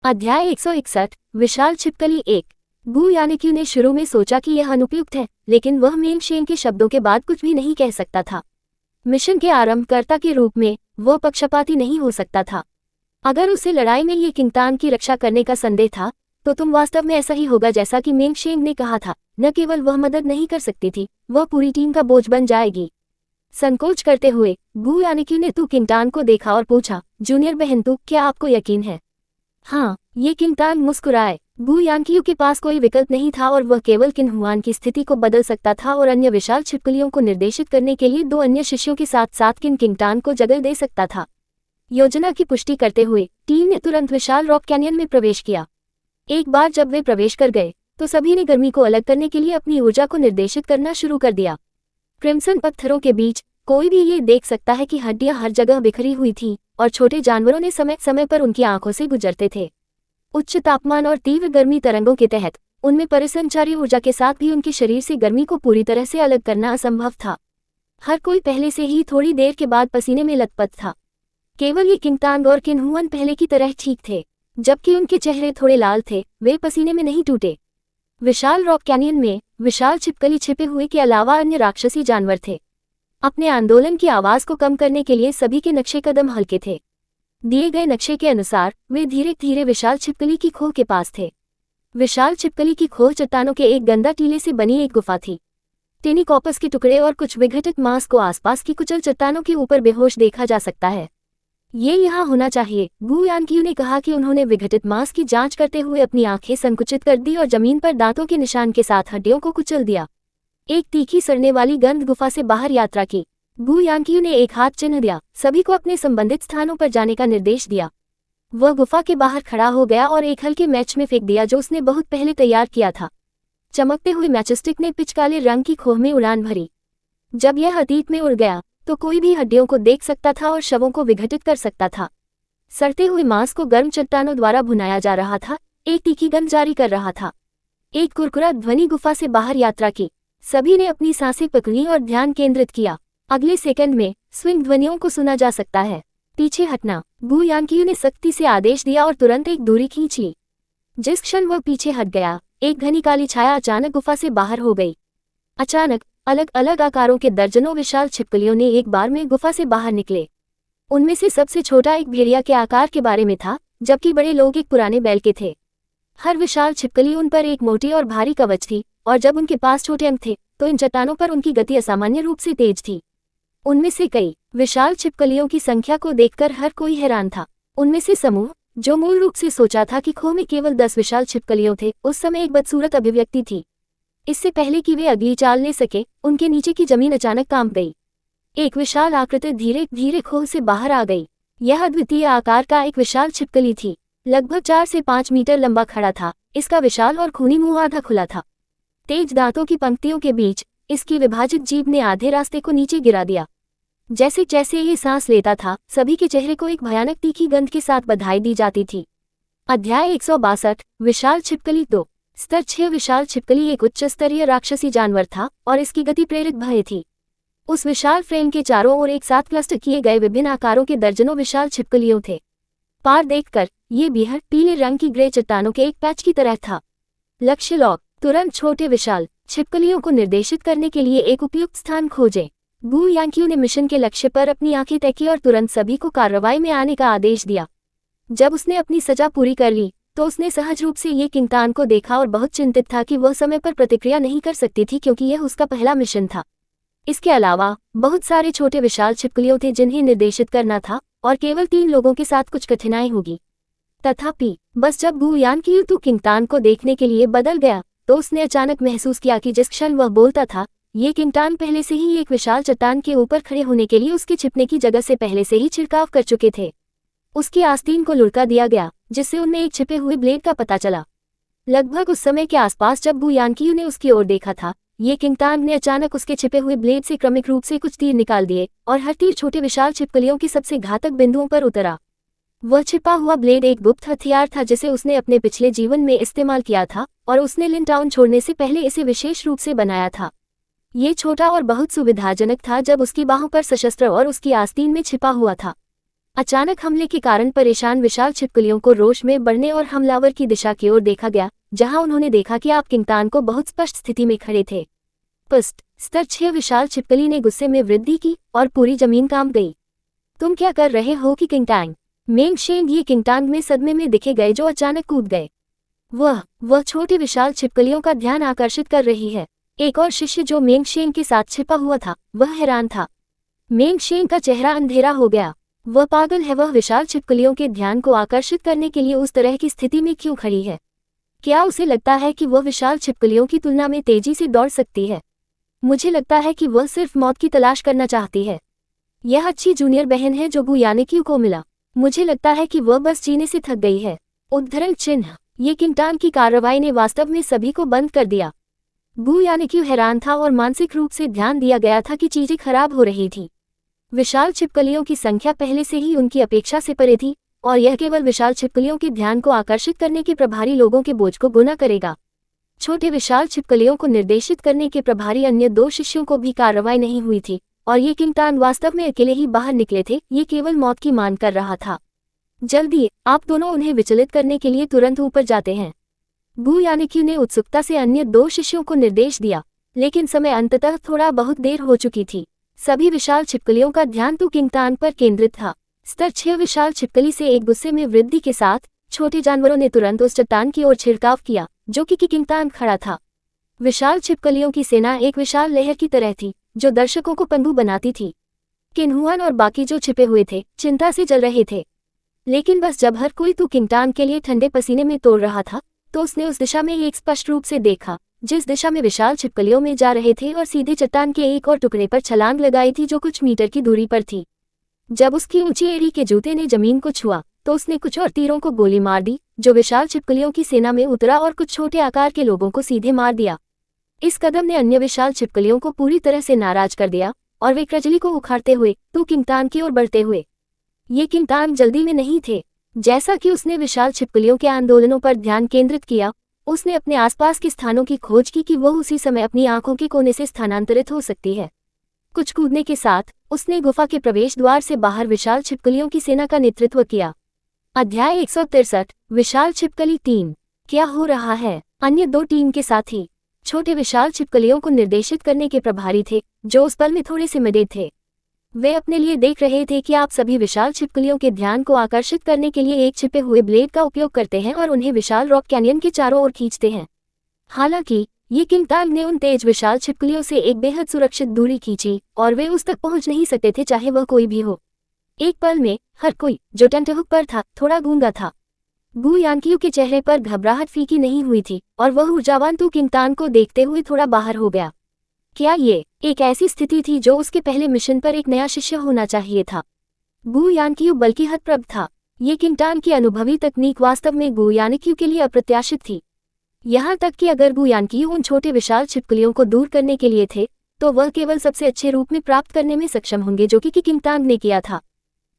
अध्याय 161 विशाल छिपकली 1। गू यानिक्यू ने शुरू में सोचा कि यह अनुपयुक्त है, लेकिन वह मेंग शेंग के शब्दों के बाद कुछ भी नहीं कह सकता था। मिशन के आरंभकर्ता के रूप में वह पक्षपाती नहीं हो सकता था। अगर उसे लड़ाई में ये किंगतान की रक्षा करने का संदेह था, तो तुम वास्तव में ऐसा ही होगा जैसा कि मेंग शेंग ने कहा था। न केवल वह मदद नहीं कर सकती थी, वह पूरी टीम का बोझ बन जाएगी। संकोच करते हुए गू यानिक्यू ने तू किंगतान को देखा और पूछा, जूनियर बहन तू, क्या आपको यकीन है? हाँ, ये किंगतान मुस्कुराए। गू यानिक्यू के पास कोई विकल्प नहीं था और वह केवल किन्हुआन की स्थिति को बदल सकता था और अन्य विशाल छिपकलियों को निर्देशित करने के लिए 2 अन्य शिष्यों के साथ साथ किंगतान को जगह दे सकता था। योजना की पुष्टि करते हुए टीम ने तुरंत विशाल रॉक कैनियन में प्रवेश किया। एक बार जब वे प्रवेश कर गए तो सभी ने गर्मी को अलग करने के लिए अपनी ऊर्जा को निर्देशित करना शुरू कर दिया। क्रिम्सन पत्थरों के बीच कोई भी ये देख सकता है कि हड्डियां हर जगह बिखरी हुई थीं और छोटे जानवरों ने समय समय पर उनकी आंखों से गुजरते थे। उच्च तापमान और तीव्र गर्मी तरंगों के तहत उनमें परिसंचारी ऊर्जा के साथ भी उनके शरीर से गर्मी को पूरी तरह से अलग करना असंभव था। हर कोई पहले से ही थोड़ी देर के बाद पसीने में लथपथ था। केवल ये किंगतान और किन्हुआन पहले की तरह ठीक थे, जबकि उनके चेहरे थोड़े लाल थे, वे पसीने में नहीं टूटे। विशाल रॉक कैनियन में विशाल छिपकली छिपे हुए के अलावा अन्य राक्षसी जानवर थे। अपने आंदोलन की आवाज को कम करने के लिए सभी के नक्शे कदम हल्के थे। दिए गए नक्शे के अनुसार वे धीरे धीरे विशाल छिपकली की खोह के पास थे। विशाल छिपकली की खोह चट्टानों के एक गंदा टीले से बनी एक गुफा थी। टेनिकॉपस के टुकड़े और कुछ विघटित मांस को आसपास की कुचल चट्टानों के ऊपर बेहोश देखा जा सकता है। ये यहाँ होना चाहिए, गू यानिक्यू ने कहा कि उन्होंने विघटित मांस की जांच करते हुए अपनी आंखें संकुचित कर दी और जमीन पर दांतों के निशान के साथ हड्डियों को कुचल दिया। एक तीखी सड़ने वाली गंध गुफा से बाहर यात्रा की। गू यानिक्यू ने एक हाथ चिन्ह दिया, सभी को अपने संबंधित स्थानों पर जाने का निर्देश दिया। वह गुफा के बाहर खड़ा हो गया और एक हल्के मैच में फेंक दिया जो उसने बहुत पहले तैयार किया था। चमकते हुए मैचस्टिक ने पिच काले रंग की खोह में उड़ान भरी। जब यह अतीत में उड़ गया तो कोई भी हड्डियों को देख सकता था और शवों को विघटित कर सकता था। सड़ते हुए मांस को गर्म चट्टानों द्वारा भुनाया जा रहा था, एक तीखी गंध जारी कर रहा था। एक कुरकुरा ध्वनि गुफा से बाहर यात्रा की। सभी ने अपनी सांसें पकड़ी और ध्यान केंद्रित किया। अगले सेकंड में स्विंग ध्वनियों को सुना जा सकता है। पीछे हटना, गू यानिक्यू ने सख्ती से आदेश दिया और तुरंत एक दूरी खींच ली। जिस क्षण वह पीछे हट गया, एक घनी काली छाया अचानक गुफा से बाहर हो गई। अचानक अलग अलग आकारों के दर्जनों विशाल छिपकलियों ने एक बार में गुफा से बाहर निकले। उनमें से सबसे छोटा एक भेड़िया के आकार के बारे में था, जबकि बड़े लोग एक पुराने बैल के थे। हर विशाल छिपकली उन पर एक मोटी और भारी कवच थी, और जब उनके पास छोटे अंक थे तो इन चट्टानों पर उनकी गति असामान्य रूप से तेज थी। उनमें से कई विशाल छिपकलियों की संख्या को देखकर हर कोई हैरान था। उनमें से समूह, जो मूल रूप से सोचा था कि खोह में केवल 10 विशाल छिपकलियों थे, उस समय एक बदसूरत अभिव्यक्ति थी। इससे पहले कि वे अगली चाल ले सके, उनके नीचे की जमीन अचानक कांप गई। एक विशाल आकृति धीरे धीरे खोह से बाहर आ गई। यह अद्वितीय आकार का एक विशाल छिपकली थी, लगभग 4 से 5 मीटर लंबा खड़ा था। इसका विशाल और खूनी मुंह आधा खुला था। तेज दांतों की पंक्तियों के बीच इसकी विभाजित जीभ ने आधे रास्ते को नीचे गिरा दिया। जैसे जैसे ये सांस लेता था, सभी के चेहरे को एक भयानक तीखी गंध के साथ बधाई दी जाती थी। अध्याय 162 विशाल छिपकली 2। स्तर 6 विशाल छिपकली एक उच्च स्तरीय राक्षसी जानवर था और इसकी गति प्रेरित भय थी। उस विशाल फ्रेम के चारों ओर एक साथ क्लस्टर किए गए विभिन्न आकारों के दर्जनों विशाल छिपकलियों थे। पार देखकर ये बीहड़ पीले रंग की ग्रे चट्टानों के एक पैच की तरह था। लक्ष्य लॉक, तुरंत छोटे विशाल छिपकलियों को निर्देशित करने के लिए एक उपयुक्त स्थान खोजें। गू यानिक्यू ने मिशन के लक्ष्य पर अपनी आंखें तकी और तुरंत सभी को कार्रवाई में आने का आदेश दिया। जब उसने अपनी सजा पूरी कर ली तो उसने सहज रूप से ये किंगतान को देखा और बहुत चिंतित था कि वह समय पर प्रतिक्रिया नहीं कर सकती थी क्योंकि यह उसका पहला मिशन था। इसके अलावा बहुत सारे छोटे विशाल छिपकलियों थे जिन्हें निर्देशित करना था और केवल 3 लोगों के साथ कुछ कठिनाई होगी। तथापि बस जब गू यानिक्यू तो किंगतान को देखने के लिए बदल गया तो उसने अचानक महसूस किया कि जिस क्षण वह बोलता था, ये किंगतान पहले से ही एक विशाल चट्टान के ऊपर खड़े होने के लिए उसके छिपने की जगह से पहले से ही छिड़काव कर चुके थे। उसकी आस्तीन को लुढ़का दिया गया, जिससे उनमें एक छिपे हुए ब्लेड का पता चला। लगभग उस समय के आसपास जब गू यानिक्यू ने उसकी ओर देखा था, ये किंगतान ने अचानक उसके छिपे हुए ब्लेड से क्रमिक रूप से कुछ तीर निकाल दिए और हर तीर छोटे विशाल छिपकलियों की सबसे घातक बिंदुओं पर उतरा। वह छिपा हुआ ब्लेड एक गुप्त हथियार था जिसे उसने अपने पिछले जीवन में इस्तेमाल किया था और उसने लिन टाउन छोड़ने से पहले इसे विशेष रूप से बनाया था। ये छोटा और बहुत सुविधाजनक था जब उसकी बाहों पर सशस्त्र और उसकी आस्तीन में छिपा हुआ था। अचानक हमले के कारण परेशान विशाल छिपकलियों को रोष में बढ़ने और हमलावर की दिशा की ओर देखा गया, जहां उन्होंने देखा कि आप किंगतान को बहुत स्पष्ट स्थिति में खड़े थे। पुष्ट स्तर 6 विशाल छिपकली ने गुस्से में वृद्धि की और पूरी जमीन कांप गई। तुम क्या कर रहे हो कि किंगतांग? मेंगशेंग ये किंगतांग में सदमे में दिखे गए जो अचानक कूद गए। वह छोटे विशाल छिपकलियों का ध्यान आकर्षित कर रही है। एक और शिष्य जो मेंगशेंग के साथ छिपा हुआ था, वह हैरान था। मेंगशेंग का चेहरा अंधेरा हो गया। वह पागल है, वह विशाल छिपकलियों के ध्यान को आकर्षित करने के लिए उस तरह की स्थिति में क्यों खड़ी है? क्या उसे लगता है कि वह विशाल छिपकलियों की तुलना में तेजी से दौड़ सकती है? मुझे लगता है कि वह सिर्फ मौत की तलाश करना चाहती है। यह अच्छी जूनियर बहन है जो गु यानिक्यू को मिला। मुझे लगता है कि वह बस जीने से थक गई है। उद्धरण चिन्ह। ये किंगतान की कार्रवाई ने वास्तव में सभी को बंद कर दिया। गु यानिक्यू हैरान था और मानसिक रूप से ध्यान दिया गया था कि चीजें खराब हो रही थी। विशाल छिपकलियों की संख्या पहले से ही उनकी अपेक्षा से परे थी और यह केवल विशाल छिपकलियों के ध्यान को आकर्षित करने के प्रभारी लोगों के बोझ को गुना करेगा। छोटे विशाल छिपकलियों को निर्देशित करने के प्रभारी अन्य 2 शिष्यों को भी कार्रवाई नहीं हुई थी और ये किंगतान वास्तव में अकेले ही बाहर निकले थे। ये केवल मौत की मांग कर रहा था। जल्दी, आप दोनों उन्हें विचलित करने के लिए तुरंत ऊपर जाते हैं। गु यानिक्यू ने उत्सुकता से अन्य 2 शिष्यों को निर्देश दिया, लेकिन समय अंततः थोड़ा बहुत देर हो चुकी थी। सभी विशाल छिपकलियों का ध्यान तो किंगतान पर केंद्रित था। स्तर 6 विशाल छिपकली से एक गुस्से में वृद्धि के साथ छोटे जानवरों ने तुरंत उस चट्टान की ओर छिड़काव किया जो कि किंगतान खड़ा था। विशाल छिपकलियों की सेना एक विशाल लहर की तरह थी जो दर्शकों को पंगु बनाती थी। किन्हुआन और बाकी जो छिपे हुए थे चिंता से जल रहे थे, लेकिन बस जब हर कोई तो किंगतान के लिए ठंडे पसीने में तोड़ रहा था तो उसने उस दिशा में एक स्पष्ट रूप से देखा जिस दिशा में विशाल छिपकलियों में जा रहे थे और सीधे चट्टान के एक और टुकड़े पर छलांग लगाई थी जो कुछ मीटर की दूरी पर थी। जब उसकी ऊंची एड़ी के जूते ने जमीन को छुआ तो उसने कुछ और तीरों को गोली मार दी जो विशाल छिपकलियों की सेना में उतरा और कुछ छोटे आकार के लोगों को सीधे मार दिया। इस कदम ने अन्य विशाल छिपकलियों को पूरी तरह से नाराज कर दिया और वे क्रजली को उखाड़ते हुए तो किंगतान की ओर बढ़ते हुए। ये किंगतान जल्दी में नहीं थे। जैसा कि उसने विशाल छिपकलियों के आंदोलनों पर ध्यान केंद्रित किया, उसने अपने आसपास के स्थानों की खोज की कि वह उसी समय अपनी आंखों के कोने से स्थानांतरित हो सकती है। कुछ कूदने के साथ उसने गुफा के प्रवेश द्वार से बाहर विशाल छिपकलियों की सेना का नेतृत्व किया। अध्याय 163 विशाल छिपकली 3। क्या हो रहा है? अन्य 2 टीम के साथी छोटे विशाल छिपकलियों को निर्देशित करने के प्रभारी थे जो उस पल में थोड़े से मदे थे। वे अपने लिए देख रहे थे कि आप सभी विशाल छिपकलियों के ध्यान को आकर्षित करने के लिए एक छिपे हुए ब्लेड का उपयोग करते हैं और उन्हें विशाल रॉक कैनियन के चारों ओर खींचते हैं। हालांकि ये किंगतान ने उन तेज विशाल छिपकलियों से एक बेहद सुरक्षित दूरी खींची और वे उस तक पहुंच नहीं सकते थे चाहे वह कोई भी हो। एक पल में हर कोई जो टेंटहुक पर था थोड़ा गूंगा था। गु यानिक्यू के चेहरे पर घबराहट फीकी नहीं हुई थी और वह ऊर्जावान तो किंगतान को देखते हुए थोड़ा बाहर हो गया। क्या ये एक ऐसी स्थिति थी जो उसके पहले मिशन पर एक नया शिष्य होना चाहिए था? गु यानिक्यू बल्कि हतप्रभ था। ये किंगतान की अनुभवी तकनीक वास्तव में गु यानिक्यू के लिए अप्रत्याशित थी। यहाँ तक कि अगर गु यानिक्यू उन छोटे विशाल छिपकलियों को दूर करने के लिए थे तो वह केवल सबसे अच्छे रूप में प्राप्त करने में सक्षम होंगे जो कि किंगतान ने किया था।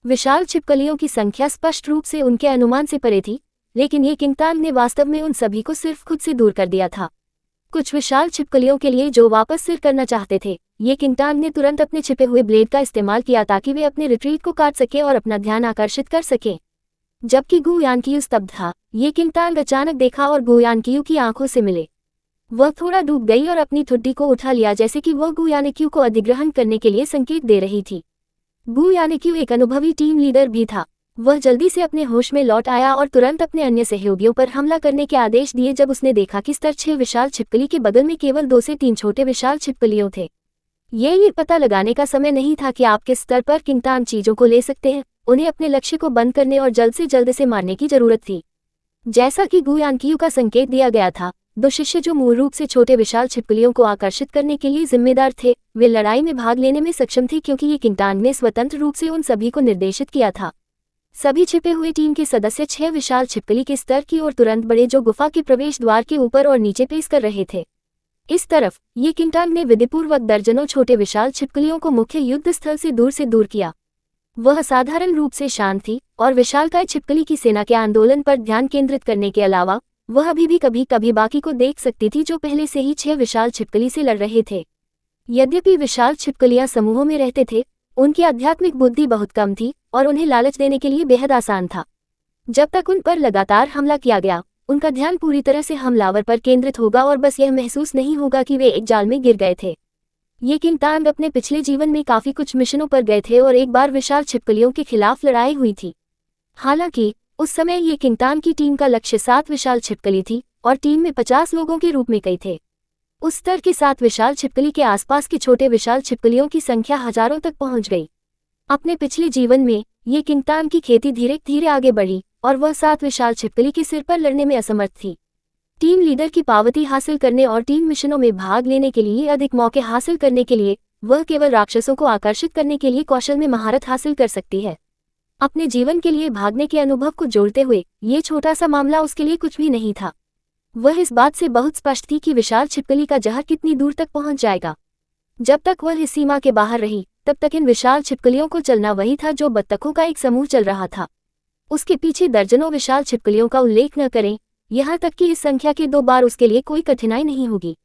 विशाल छिपकलियों की संख्या स्पष्ट रूप से उनके अनुमान से परे थी, लेकिन ये किंगतान ने वास्तव में उन सभी को सिर्फ खुद से दूर कर दिया था। कुछ विशाल छिपकलियों के लिए जो वापस सिर करना चाहते थे, ये किंगतान ने तुरंत अपने छिपे हुए ब्लेड का इस्तेमाल किया ताकि वे अपने रिट्रीट को काट सके और अपना ध्यान आकर्षित कर सके। जबकि गु यानिक्यू स्तब्ध था, ये किंगतान अचानक देखा और गु यानिक्यू की आंखों से मिले। वह थोड़ा डूब गई और अपनी ठुड्डी को उठा लिया जैसे कि वह गु यानिक्यू को अधिग्रहण करने के लिए संकेत दे रही थी। गु यानिक्यू एक अनुभवी टीम लीडर भी था। वह जल्दी से अपने होश में लौट आया और तुरंत अपने अन्य सहयोगियों पर हमला करने के आदेश दिए जब उसने देखा कि स्तर 6 विशाल छिपकली के बगल में केवल 2 से 3 छोटे विशाल छिपकलियों थे। ये पता लगाने का समय नहीं था कि आप किस स्तर पर किंगतान चीजों को ले सकते हैं। उन्हें अपने लक्ष्य को बंद करने और जल्द से जल्द से मारने की जरूरत थी। जैसा कि गु यानिक्यू का संकेत दिया गया था, 2 शिष्य जो मूल रूप से छोटे विशाल छिपकलियों को आकर्षित करने के लिए जिम्मेदार थे, वे लड़ाई में भाग लेने में सक्षम थे क्योंकि ये किंगतान ने स्वतंत्र रूप से उन सभी को निर्देशित किया था। सभी छिपे हुए टीम के सदस्य 6 विशाल छिपकली के स्तर की ओर तुरंत बढ़े जो गुफा के प्रवेश द्वार के ऊपर और नीचे पेश कर रहे थे। इस तरफ ये किंगतान ने विधिपूर्वक दर्जनों छोटे विशाल छिपकलियों को मुख्य युद्ध स्थल से दूर किया। वह साधारण रूप से शांत थी और विशालकाय छिपकली की सेना के आंदोलन पर ध्यान केंद्रित करने के अलावा वह अभी भी कभी कभी बाकी को देख सकती थी जो पहले से ही 6 विशाल छिपकली से लड़ रहे थे। यद्यपि विशाल छिपकलियां समूहों में रहते थे, उनकी आध्यात्मिक बुद्धि बहुत कम थी और उन्हें लालच देने के लिए बेहद आसान था। जब तक उन पर लगातार हमला किया गया, उनका ध्यान पूरी तरह से हमलावर पर केंद्रित होगा और बस यह महसूस नहीं होगा कि वे एक जाल में गिर गए थे। ये किंग तांग अपने पिछले जीवन में काफी कुछ मिशनों पर गए थे और एक बार विशाल छिपकलियों के खिलाफ लड़ाई हुई थी। हालांकि उस समय ये किंग तांग की टीम का लक्ष्य 7 विशाल छिपकली थी और टीम में 50 लोगों के रूप में कई थे। उस स्तर के 7 विशाल छिपकली के आसपास के छोटे विशाल छिपकलियों की संख्या हजारों तक पहुंच गई। अपने पिछले जीवन में ये किंग तांग की खेती धीरे धीरे आगे बढ़ी और वह 7 विशाल छिपकली के सिर पर लड़ने में असमर्थ थी। टीम लीडर की पावती हासिल करने और टीम मिशनों में भाग लेने के लिए अधिक मौके हासिल करने के लिए वह केवल राक्षसों को आकर्षित करने के लिए कौशल में महारत हासिल कर सकती है। अपने जीवन के लिए भागने के अनुभव को जोड़ते हुए ये छोटा सा मामला उसके लिए कुछ भी नहीं था। वह इस बात से बहुत स्पष्ट थी कि विशाल छिपकली का जहर कितनी दूर तक पहुंच जाएगा। जब तक वह इस सीमा के बाहर रही तब तक इन विशाल छिपकलियों को चलना वही था जो बत्तखों का एक समूह चल रहा था। उसके पीछे दर्जनों विशाल छिपकलियों का उल्लेख न करें, यहाँ तक कि इस संख्या के 2 बार उसके लिए कोई कठिनाई नहीं होगी।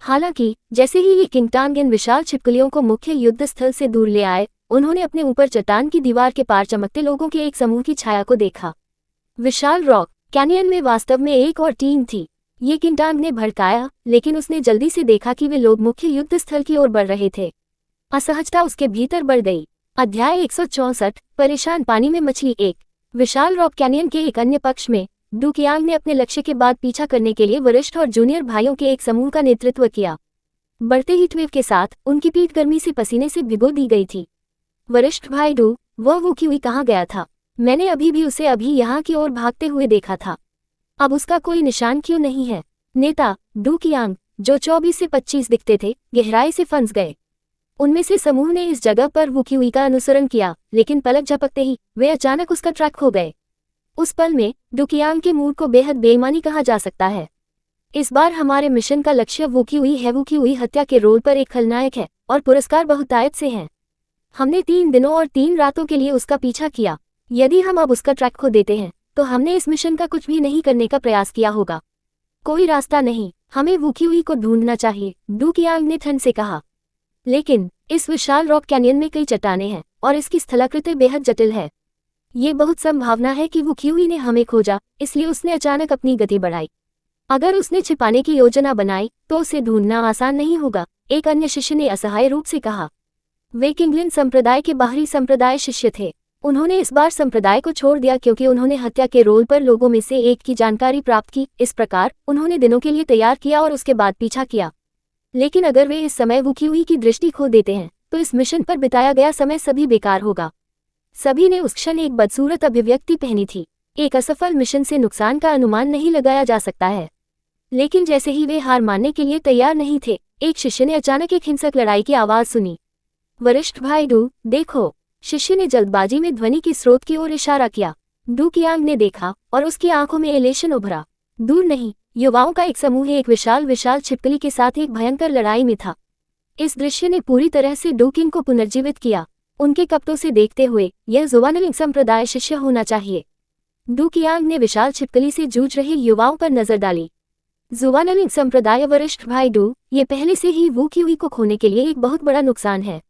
हालांकि जैसे ही ये किंग तांग इन विशाल छिपकलियों को मुख्य युद्ध स्थल से दूर ले आए, उन्होंने अपने ऊपर चट्टान की दीवार के पार चमकते लोगों के एक समूह की छाया को देखा। विशाल रॉक कैनियन में वास्तव में एक और टीम थी। ये किंग तांग ने भड़काया, लेकिन उसने जल्दी से देखा कि वे लोग मुख्य युद्ध स्थल की ओर बढ़ रहे थे। असहजता उसके भीतर बढ़ गई। अध्याय 164 परेशान पानी में मछली 1। विशाल रॉक कैनियन के एक अन्य पक्ष में डू कियांग ने अपने लक्ष्य के बाद पीछा करने के लिए वरिष्ठ और जूनियर भाइयों के एक समूह का नेतृत्व किया। बढ़ते हीटवेव के साथ उनकी पीठ गर्मी से पसीने से भिगो दी गई थी। वरिष्ठ भाई डू, वह वूक्यूई कहाँ गया था? मैंने अभी भी उसे अभी यहाँ की ओर भागते हुए देखा था। अब उसका कोई निशान क्यों नहीं है? नेता डू कियांग, जो 24 से 25 दिखते थे, गहराई से फंस गए। उनमें से समूह ने इस जगह पर वूक्यूई का अनुसरण किया, लेकिन पलक झपकते ही वे अचानक उसका ट्रैक खो गए। उस पल में डू कियांग के मूड को बेहद बेईमानी कहा जा सकता है। इस बार हमारे मिशन का लक्ष्य वूक्यूई है। वूक्यूई हत्या के रोल पर एक खलनायक है और पुरस्कार बहुतायत से हैं। हमने 3 दिनों और 3 रातों के लिए उसका पीछा किया। यदि हम अब उसका ट्रैक खो देते हैं तो हमने इस मिशन का कुछ भी नहीं करने का प्रयास किया होगा। कोई रास्ता नहीं, हमें वूक्यूई को ढूंढना चाहिए, डू कियांग ने ठंड से कहा। लेकिन इस विशाल रॉक कैनियन में कई चट्टानें हैं और इसकी स्थलाकृति बेहद जटिल है। ये बहुत संभावना है कि वूक्यूई ने हमें खोजा, इसलिए उसने अचानक अपनी गति बढ़ाई। अगर उसने छिपाने की योजना बनाई तो उसे ढूंढना आसान नहीं होगा, एक अन्य शिष्य ने असहाय रूप से कहा। वे किंगलिन संप्रदाय के बाहरी संप्रदाय शिष्य थे। उन्होंने इस बार संप्रदाय को छोड़ दिया क्योंकि उन्होंने हत्या के रोल पर लोगों में से एक की जानकारी प्राप्त की। इस प्रकार उन्होंने दिनों के लिए तैयार किया और उसके बाद पीछा किया। लेकिन अगर वे इस समय वूक्यूई की दृष्टि खो देते हैं तो इस मिशन पर बिताया गया समय सभी बेकार होगा। सभी ने उस क्षण एक बदसूरत अभिव्यक्ति पहनी थी। एक असफल मिशन से नुकसान का अनुमान नहीं लगाया जा सकता है। लेकिन जैसे ही वे हार मानने के लिए तैयार नहीं थे, एक शिष्य ने अचानक एक हिंसक लड़ाई की आवाज सुनी। वरिष्ठ भाई डू, देखो। शिष्य ने जल्दबाजी में ध्वनि के स्रोत की ओर इशारा किया। डू कियांग ने देखा और उसकी आंखों में एलेशन उभरा। दूर नहीं, युवाओं का एक समूह एक विशाल छिपकली के साथ एक भयंकर लड़ाई में था। इस दृश्य ने पूरी तरह से डू किंग को पुनर्जीवित किया। उनके कपड़ों से देखते हुए यह जुवानलिंग संप्रदाय शिष्य होना चाहिए। डू कियांग ने विशाल छिपकली से जूझ रहे युवाओं पर नजर डाली। जुवानलिंग संप्रदाय वरिष्ठ भाई डू, ये पहले से ही वूक्यूई को खोने के लिए एक बहुत बड़ा नुकसान है।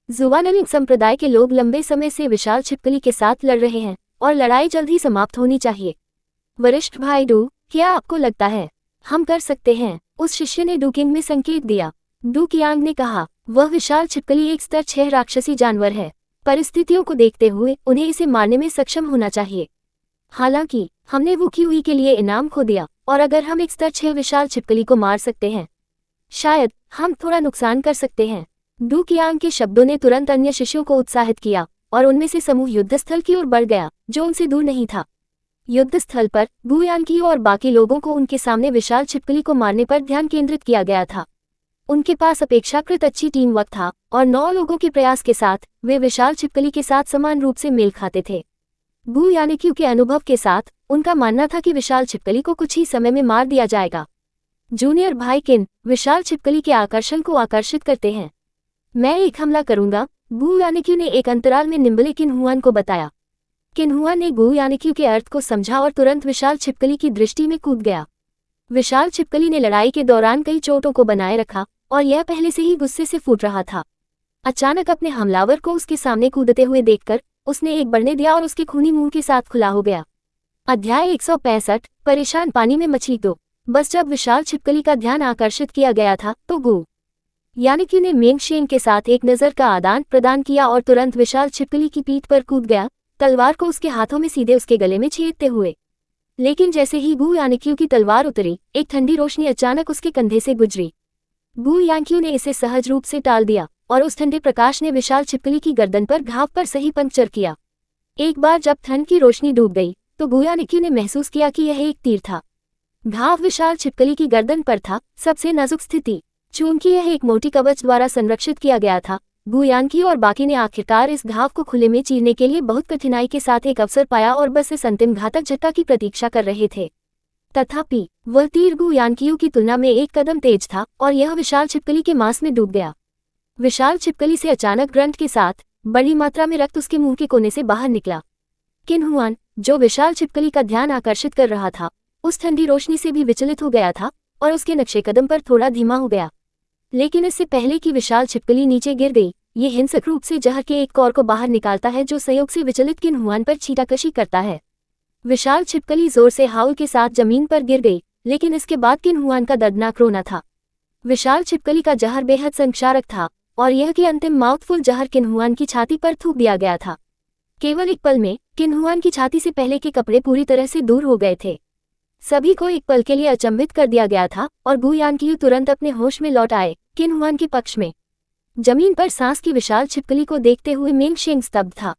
जुवानलिंग संप्रदाय के लोग लंबे समय से विशाल छिपकली के साथ लड़ रहे हैं और लड़ाई जल्द ही समाप्त होनी चाहिए। वरिष्ठ भाई डू, क्या आपको लगता है हम कर सकते हैं? उस शिष्य ने डू किंग में संकेत दिया। डू कियांग ने कहा, वह विशाल छिपकली एक स्तर 6 राक्षसी जानवर है। परिस्थितियों को देखते हुए उन्हें इसे मारने में सक्षम होना चाहिए। हालांकि हमने वूक्यूई के लिए इनाम खो दिया और अगर हम एक स्तर 6 विशाल छिपकली को मार सकते हैं, शायद हम थोड़ा नुकसान कर सकते हैं। डू कियांग के शब्दों ने तुरंत अन्य शिष्यों को उत्साहित किया और उनमें से समूह युद्धस्थल की ओर बढ़ गया, जो उनसे दूर नहीं था। युद्धस्थल पर गु यानकी और बाकी लोगों को उनके सामने विशाल छिपकली को मारने पर ध्यान केंद्रित किया गया था। उनके पास अपेक्षाकृत अच्छी टीम वर्क था और 9 लोगों के प्रयास के साथ वे विशाल छिपकली के साथ समान रूप से मेल खाते थे। गु यानकी के अनुभव के साथ उनका मानना था कि विशाल छिपकली को कुछ ही समय में मार दिया जाएगा। जूनियर भाई किन विशाल छिपकली के आकर्षण को आकर्षित करते हैं। मैं एक हमला करूंगा, गु यानकी ने एक अंतराल में निम्बले किन्हुआन को बताया। किन्हुआ ने गु यानकी के अर्थ को समझा और तुरंत विशाल छिपकली की दृष्टि में कूद गया। विशाल छिपकली ने लड़ाई के दौरान कई चोटों को बनाए रखा और यह पहले से ही गुस्से से फूट रहा था। अचानक अपने हमलावर को उसके सामने कूदते हुए देखकर उसने एक बढ़ने दिया और उसके खूनी मुंह के साथ खुला हो गया। अध्याय 165 परेशान पानी में मछली। तो बस जब विशाल छिपकली का ध्यान आकर्षित किया गया था तो गू यानिक्यू ने मेंग शेंग के साथ एक नज़र का आदान प्रदान किया और तुरंत विशाल छिपकली की पीठ पर कूद गया, तलवार को उसके हाथों में सीधे उसके गले में छेदते हुए। लेकिन जैसे ही गू यानिक्यू की तलवार उतरी, एक ठंडी रोशनी अचानक उसके कंधे से गुजरी। गू यानिक्यू ने इसे सहज रूप से टाल दिया और उस ठंडे प्रकाश ने विशाल छिपकली की गर्दन पर घाव पर सही पंक्चर किया। एक बार जब ठंड की रोशनी डूब गई तो गू यानिक्यू ने महसूस किया कि यह एक तीर था। घाव विशाल छिपकली की गर्दन पर था, सबसे नाजुक स्थिति। चूंकि यह एक मोटी कवच द्वारा संरक्षित किया गया था, गू यानिक्यू और बाकी ने आखिरकार इस घाव को खुले में चीरने के लिए बहुत कठिनाई के साथ एक अवसर पाया और बस इस अंतिम घातक झटका की प्रतीक्षा कर रहे थे। तथापि वह तीर गू यानिक्यू की तुलना में एक कदम तेज था और यह विशाल छिपकली के मांस में डूब गया। विशाल छिपकली से अचानक ग्रंट के साथ बड़ी मात्रा में रक्त उसके मुंह के कोने से बाहर निकला। किन हुआन, जो विशाल छिपकली का ध्यान आकर्षित कर रहा था, उस ठंडी रोशनी से भी विचलित हो गया था और उसके नक्शे कदम पर थोड़ा धीमा हो गया। लेकिन इससे पहले कि विशाल छिपकली नीचे गिर गई, ये हिंसक रूप से जहर के एक कौर को बाहर निकालता है जो संयोग से विचलित किन हुआन पर छींटाकशी करता है। विशाल छिपकली जोर से हाउल के साथ जमीन पर गिर गई, लेकिन इसके बाद किन हुआन का दर्दनाक रोना था। विशाल छिपकली का जहर बेहद संक्षारक था और यह कि अंतिम माउथफुल जहर किन हुआन की छाती पर थूक दिया गया था। केवल एक पल में किन हुआन की छाती से पहले के कपड़े पूरी तरह से दूर हो गए थे। सभी को एक पल के लिए अचंभित कर दिया गया था और गू यानिक्यू तुरंत अपने होश में लौट आए। किन हुआन के पक्ष में जमीन पर सांस की विशाल छिपकली को देखते हुए मेंग शेंग स्तब्ध था।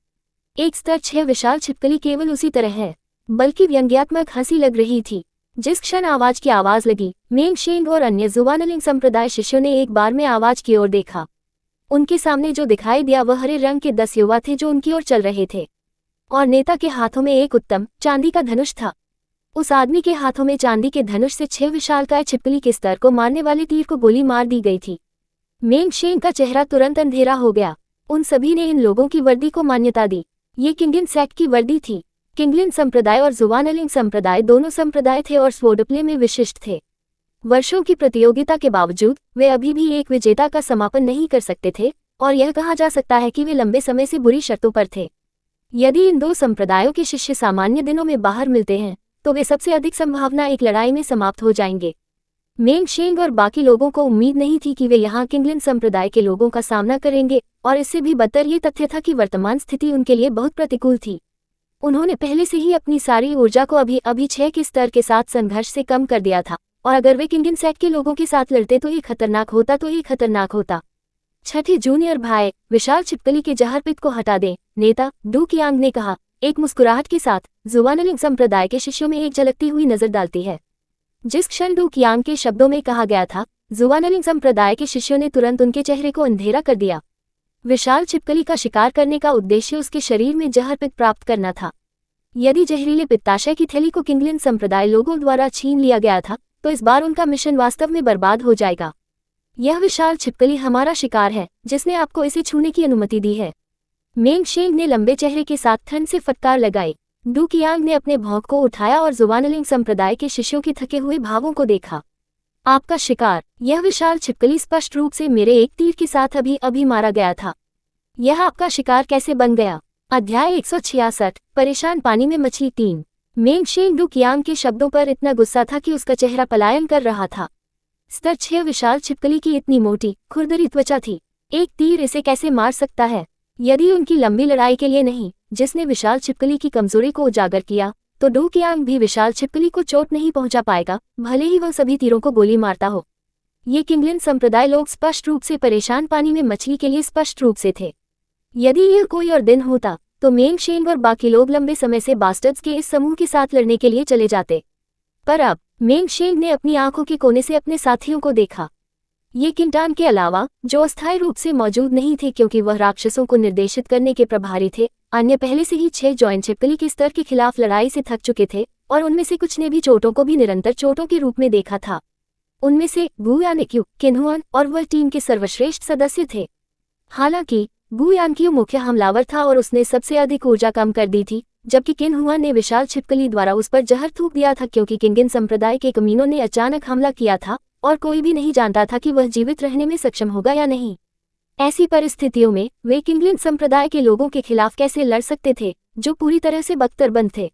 एक स्तर 6 विशाल छिपकली केवल उसी तरह है, बल्कि व्यंग्यात्मक हंसी लग रही थी। जिस क्षण आवाज की आवाज लगी, मेंग शेंग और अन्य जुवानलिंग संप्रदाय शिष्यों ने एक बार में आवाज की ओर देखा। उनके सामने जो दिखाई दिया वह हरे रंग के 10 युवा थे जो उनकी ओर चल रहे थे और नेता के हाथों में एक उत्तम चांदी का धनुष था। उस आदमी के हाथों में चांदी के धनुष से 6 विशालकाय छिपकली के स्तर को मारने वाले तीर को गोली मार दी गई थी। मेंग शेंग का चेहरा तुरंत अंधेरा हो गया। उन सभी ने इन लोगों की वर्दी को मान्यता दी। ये किंगलिन सेक्ट की वर्दी थी। किंगलिन संप्रदाय और जुवानलिंग संप्रदाय दोनों संप्रदाय थे और स्वॉर्डप्ले में विशिष्ट थे। वर्षों की प्रतियोगिता के बावजूद वे अभी भी एक विजेता का समापन नहीं कर सकते थे और यह कहा जा सकता है कि वे लंबे समय से बुरी शर्तों पर थे। यदि इन दो संप्रदायों के शिष्य सामान्य दिनों में बाहर मिलते हैं तो वे सबसे अधिक संभावना एक लड़ाई में समाप्त हो जाएंगे। मेंग शेंग और बाकी लोगों को उम्मीद नहीं थी कि वे यहाँ किंगलिन संप्रदाय के लोगों का सामना करेंगे और इससे भी बदतर ये तथ्य था कि वर्तमान स्थिति उनके लिए बहुत प्रतिकूल थी। उन्होंने पहले से ही अपनी सारी ऊर्जा को अभी 6 के स्तर के साथ संघर्ष से कम कर दिया था और अगर वे किंगलिन सेक्ट के लोगों के साथ लड़ते तो ये खतरनाक होता। छठे जूनियर भाई, विशाल छिपकली के जहरपित को हटा दें, नेता डू कियांग ने कहा, एक मुस्कुराहट के साथ। जुवानलिंग संप्रदाय के शिष्यों में एक झलकती हुई नजर डालती है। जिस क्षण डू कियांग के शब्दों में कहा गया था, जुवानलिंग संप्रदाय के शिष्यों ने तुरंत उनके चेहरे को अंधेरा कर दिया। विशाल छिपकली का शिकार करने का उद्देश्य उसके शरीर में जहरपित प्राप्त करना था। यदि जहरीले पित्ताशय की थैली को किंगलिन संप्रदाय लोगों द्वारा छीन लिया गया था तो इस बार उनका मिशन वास्तव में बर्बाद हो जाएगा। यह विशाल छिपकली हमारा शिकार है जिसने आपको इसे छूने की अनुमति दी है। मेंग शेंग ने लंबे चेहरे के साथ ठंड से फटकार लगाई। डू कियांग ने अपने भौंक को उठाया और जुवानलिंग संप्रदाय के शिष्यों के थके हुए भावों को देखा। आपका शिकार, यह विशाल छिपकली स्पष्ट रूप से मेरे एक तीर के साथ अभी मारा गया था। यह आपका शिकार कैसे बन गया? अध्याय 166 परेशान पानी में मछली 3। मेंग शेंग डू कियांग के शब्दों पर इतना गुस्सा था कि उसका चेहरा पलायन कर रहा था। स्तर 6 विशाल छिपकली की इतनी मोटी खुरदरी त्वचा थी, एक तीर इसे कैसे मार सकता है? यदि उनकी लंबी लड़ाई के लिए नहीं, जिसने विशाल छिपकली की कमजोरी को उजागर किया, तो डू कियांग भी विशाल छिपकली को चोट नहीं पहुंचा पाएगा, भले ही वह सभी तीरों को गोली मारता हो। ये किंगलिन संप्रदाय लोग स्पष्ट रूप से परेशान पानी में मछली के लिए स्पष्ट रूप से थे। यदि यह कोई और दिन होता तो मेंग शेंग और बाकी लोग लंबे समय से बास्टर्ड्स के इस समूह के साथ लड़ने के लिए चले जाते, पर अब मेंग शेंग ने अपनी आंखों के कोने से अपने साथियों को देखा। ये किंटान के अलावा, जो अस्थायी रूप से मौजूद नहीं थे क्योंकि वह राक्षसों को निर्देशित करने के प्रभारी थे, अन्य पहले से ही 6 जॉइंट छिपकली के स्तर के खिलाफ लड़ाई से थक चुके थे और उनमें से कुछ ने भी चोटों को भी निरंतर चोटों के रूप में देखा था। उनमें से गू यानिक्यू, किन हुआन और वह टीम के सर्वश्रेष्ठ सदस्य थे। हालांकि गू यानिक्यू मुख्य हमलावर था और उसने सबसे अधिक ऊर्जा कम कर दी थी, जबकि किन हुआन ने विशाल छिपकली द्वारा उस पर जहर थूक दिया था क्योंकि किंगलिन संप्रदाय के कमीनों ने अचानक हमला किया था और कोई भी नहीं जानता था कि वह जीवित रहने में सक्षम होगा या नहीं। ऐसी परिस्थितियों में वे किंगलिन संप्रदाय के लोगों के खिलाफ कैसे लड़ सकते थे, जो पूरी तरह से बख्तरबंद थे।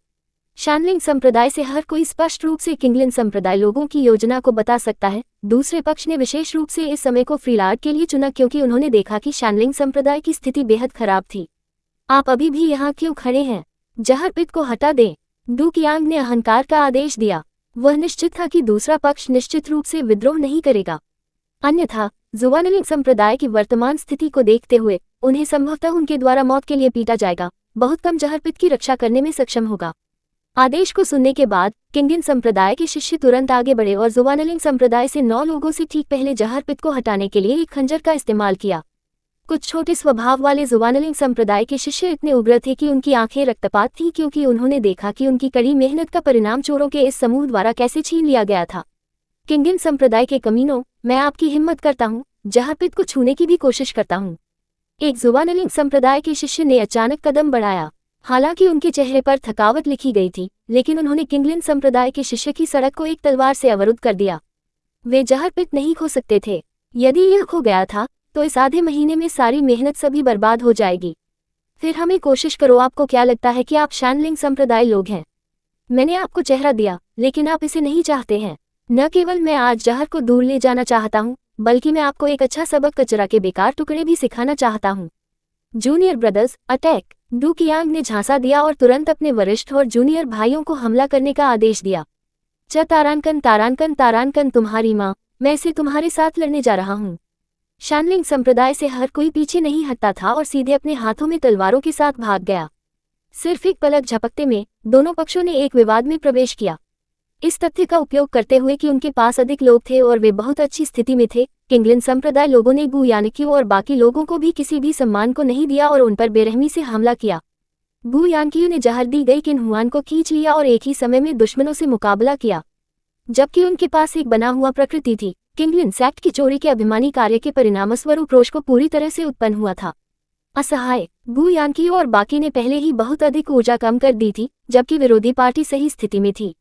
शानलिंग संप्रदाय से हर कोई स्पष्ट रूप से किंगलिन संप्रदाय लोगों की योजना को बता सकता है। दूसरे पक्ष ने विशेष रूप से इस समय को फ्रीलार्ड के लिए चुना क्योंकि उन्होंने देखा कि शानलिंग संप्रदाय की स्थिति बेहद खराब थी। आप अभी भी यहाँ क्यों खड़े हैं? जहरपित को हटा दें। डू कियांग ने अहंकार का आदेश दिया। वह निश्चित था कि दूसरा पक्ष निश्चित रूप से विद्रोह नहीं करेगा, अन्यथा जुवानलिंग संप्रदाय की वर्तमान स्थिति को देखते हुए उन्हें संभवतः उनके द्वारा मौत के लिए पीटा जाएगा। बहुत कम जहरपित की रक्षा करने में सक्षम होगा। आदेश को सुनने के बाद किंगिन संप्रदाय के शिष्य तुरंत आगे बढ़े और जुवानलिंग संप्रदाय से 9 लोगों से ठीक पहले जहरपित को हटाने के लिए एक खंजर का इस्तेमाल किया। कुछ छोटे स्वभाव वाले जुवानलिंग संप्रदाय के शिष्य इतने उग्र थे कि उनकी आंखें रक्तपात थीं क्योंकि उन्होंने देखा कि उनकी कड़ी मेहनत का परिणाम चोरों के इस समूह द्वारा कैसे छीन लिया गया था। किंगिन संप्रदाय के कमीनों, मैं आपकी हिम्मत करता हूँ, जहरपित को छूने की भी कोशिश करता हूँ। एक जुवानलिंग संप्रदाय के शिष्य ने अचानक कदम बढ़ाया। हालांकि उनके चेहरे पर थकावट लिखी गई थी, लेकिन उन्होंने किंगलिन संप्रदाय के शिष्य की सड़क को एक तलवार से अवरुद्ध कर दिया। वे जहरपित नहीं खो सकते थे। यदि यह खो गया था तो इस आधे महीने में सारी मेहनत सभी बर्बाद हो जाएगी। फिर हमें कोशिश करो। आपको क्या लगता है कि आप शानलिंग संप्रदाय लोग हैं? मैंने आपको चेहरा दिया, लेकिन आप इसे नहीं चाहते हैं। न केवल मैं आज जहर को दूर ले जाना चाहता हूँ, बल्कि मैं आपको एक अच्छा सबक कचरा के बेकार टुकड़े भी सिखाना चाहता हूँ। Junior brothers, attack! Du Qiang ने झांसा दिया और तुरंत अपने वरिष्ठ और जूनियर भाइयों को हमला करने का आदेश दिया। तारानकन तारानकन तारानकन, तुम्हारी माँ, मैं इसे तुम्हारे साथ लड़ने जा रहा हूँ। शानलिंग संप्रदाय से हर कोई पीछे नहीं हटता था और सीधे अपने हाथों में तलवारों के साथ भाग गया। सिर्फ एक पलक झपकते में दोनों पक्षों ने एक विवाद में प्रवेश किया। इस तथ्य का उपयोग करते हुए कि उनके पास अधिक लोग थे और वे बहुत अच्छी स्थिति में थे, किंगलिन संप्रदाय लोगों ने गु यानक्यू और बाकी लोगों को भी किसी भी सम्मान को नहीं दिया और उन पर बेरहमी से हमला किया। गु यानक्यू ने जहर दी गई किन्हुआन को खींच लिया और एक ही समय में दुश्मनों से मुकाबला किया। जबकि उनके पास एक बना हुआ प्रकृति थी, किंगलिन सैक्ट की चोरी के अभिमानी कार्य के परिणामस्वरूप रोष को पूरी तरह से उत्पन्न हुआ था। असहाय गु यानक्यू और बाकी ने पहले ही बहुत अधिक ऊर्जा कम कर दी थी, जबकि विरोधी पार्टी सही स्थिति में थी।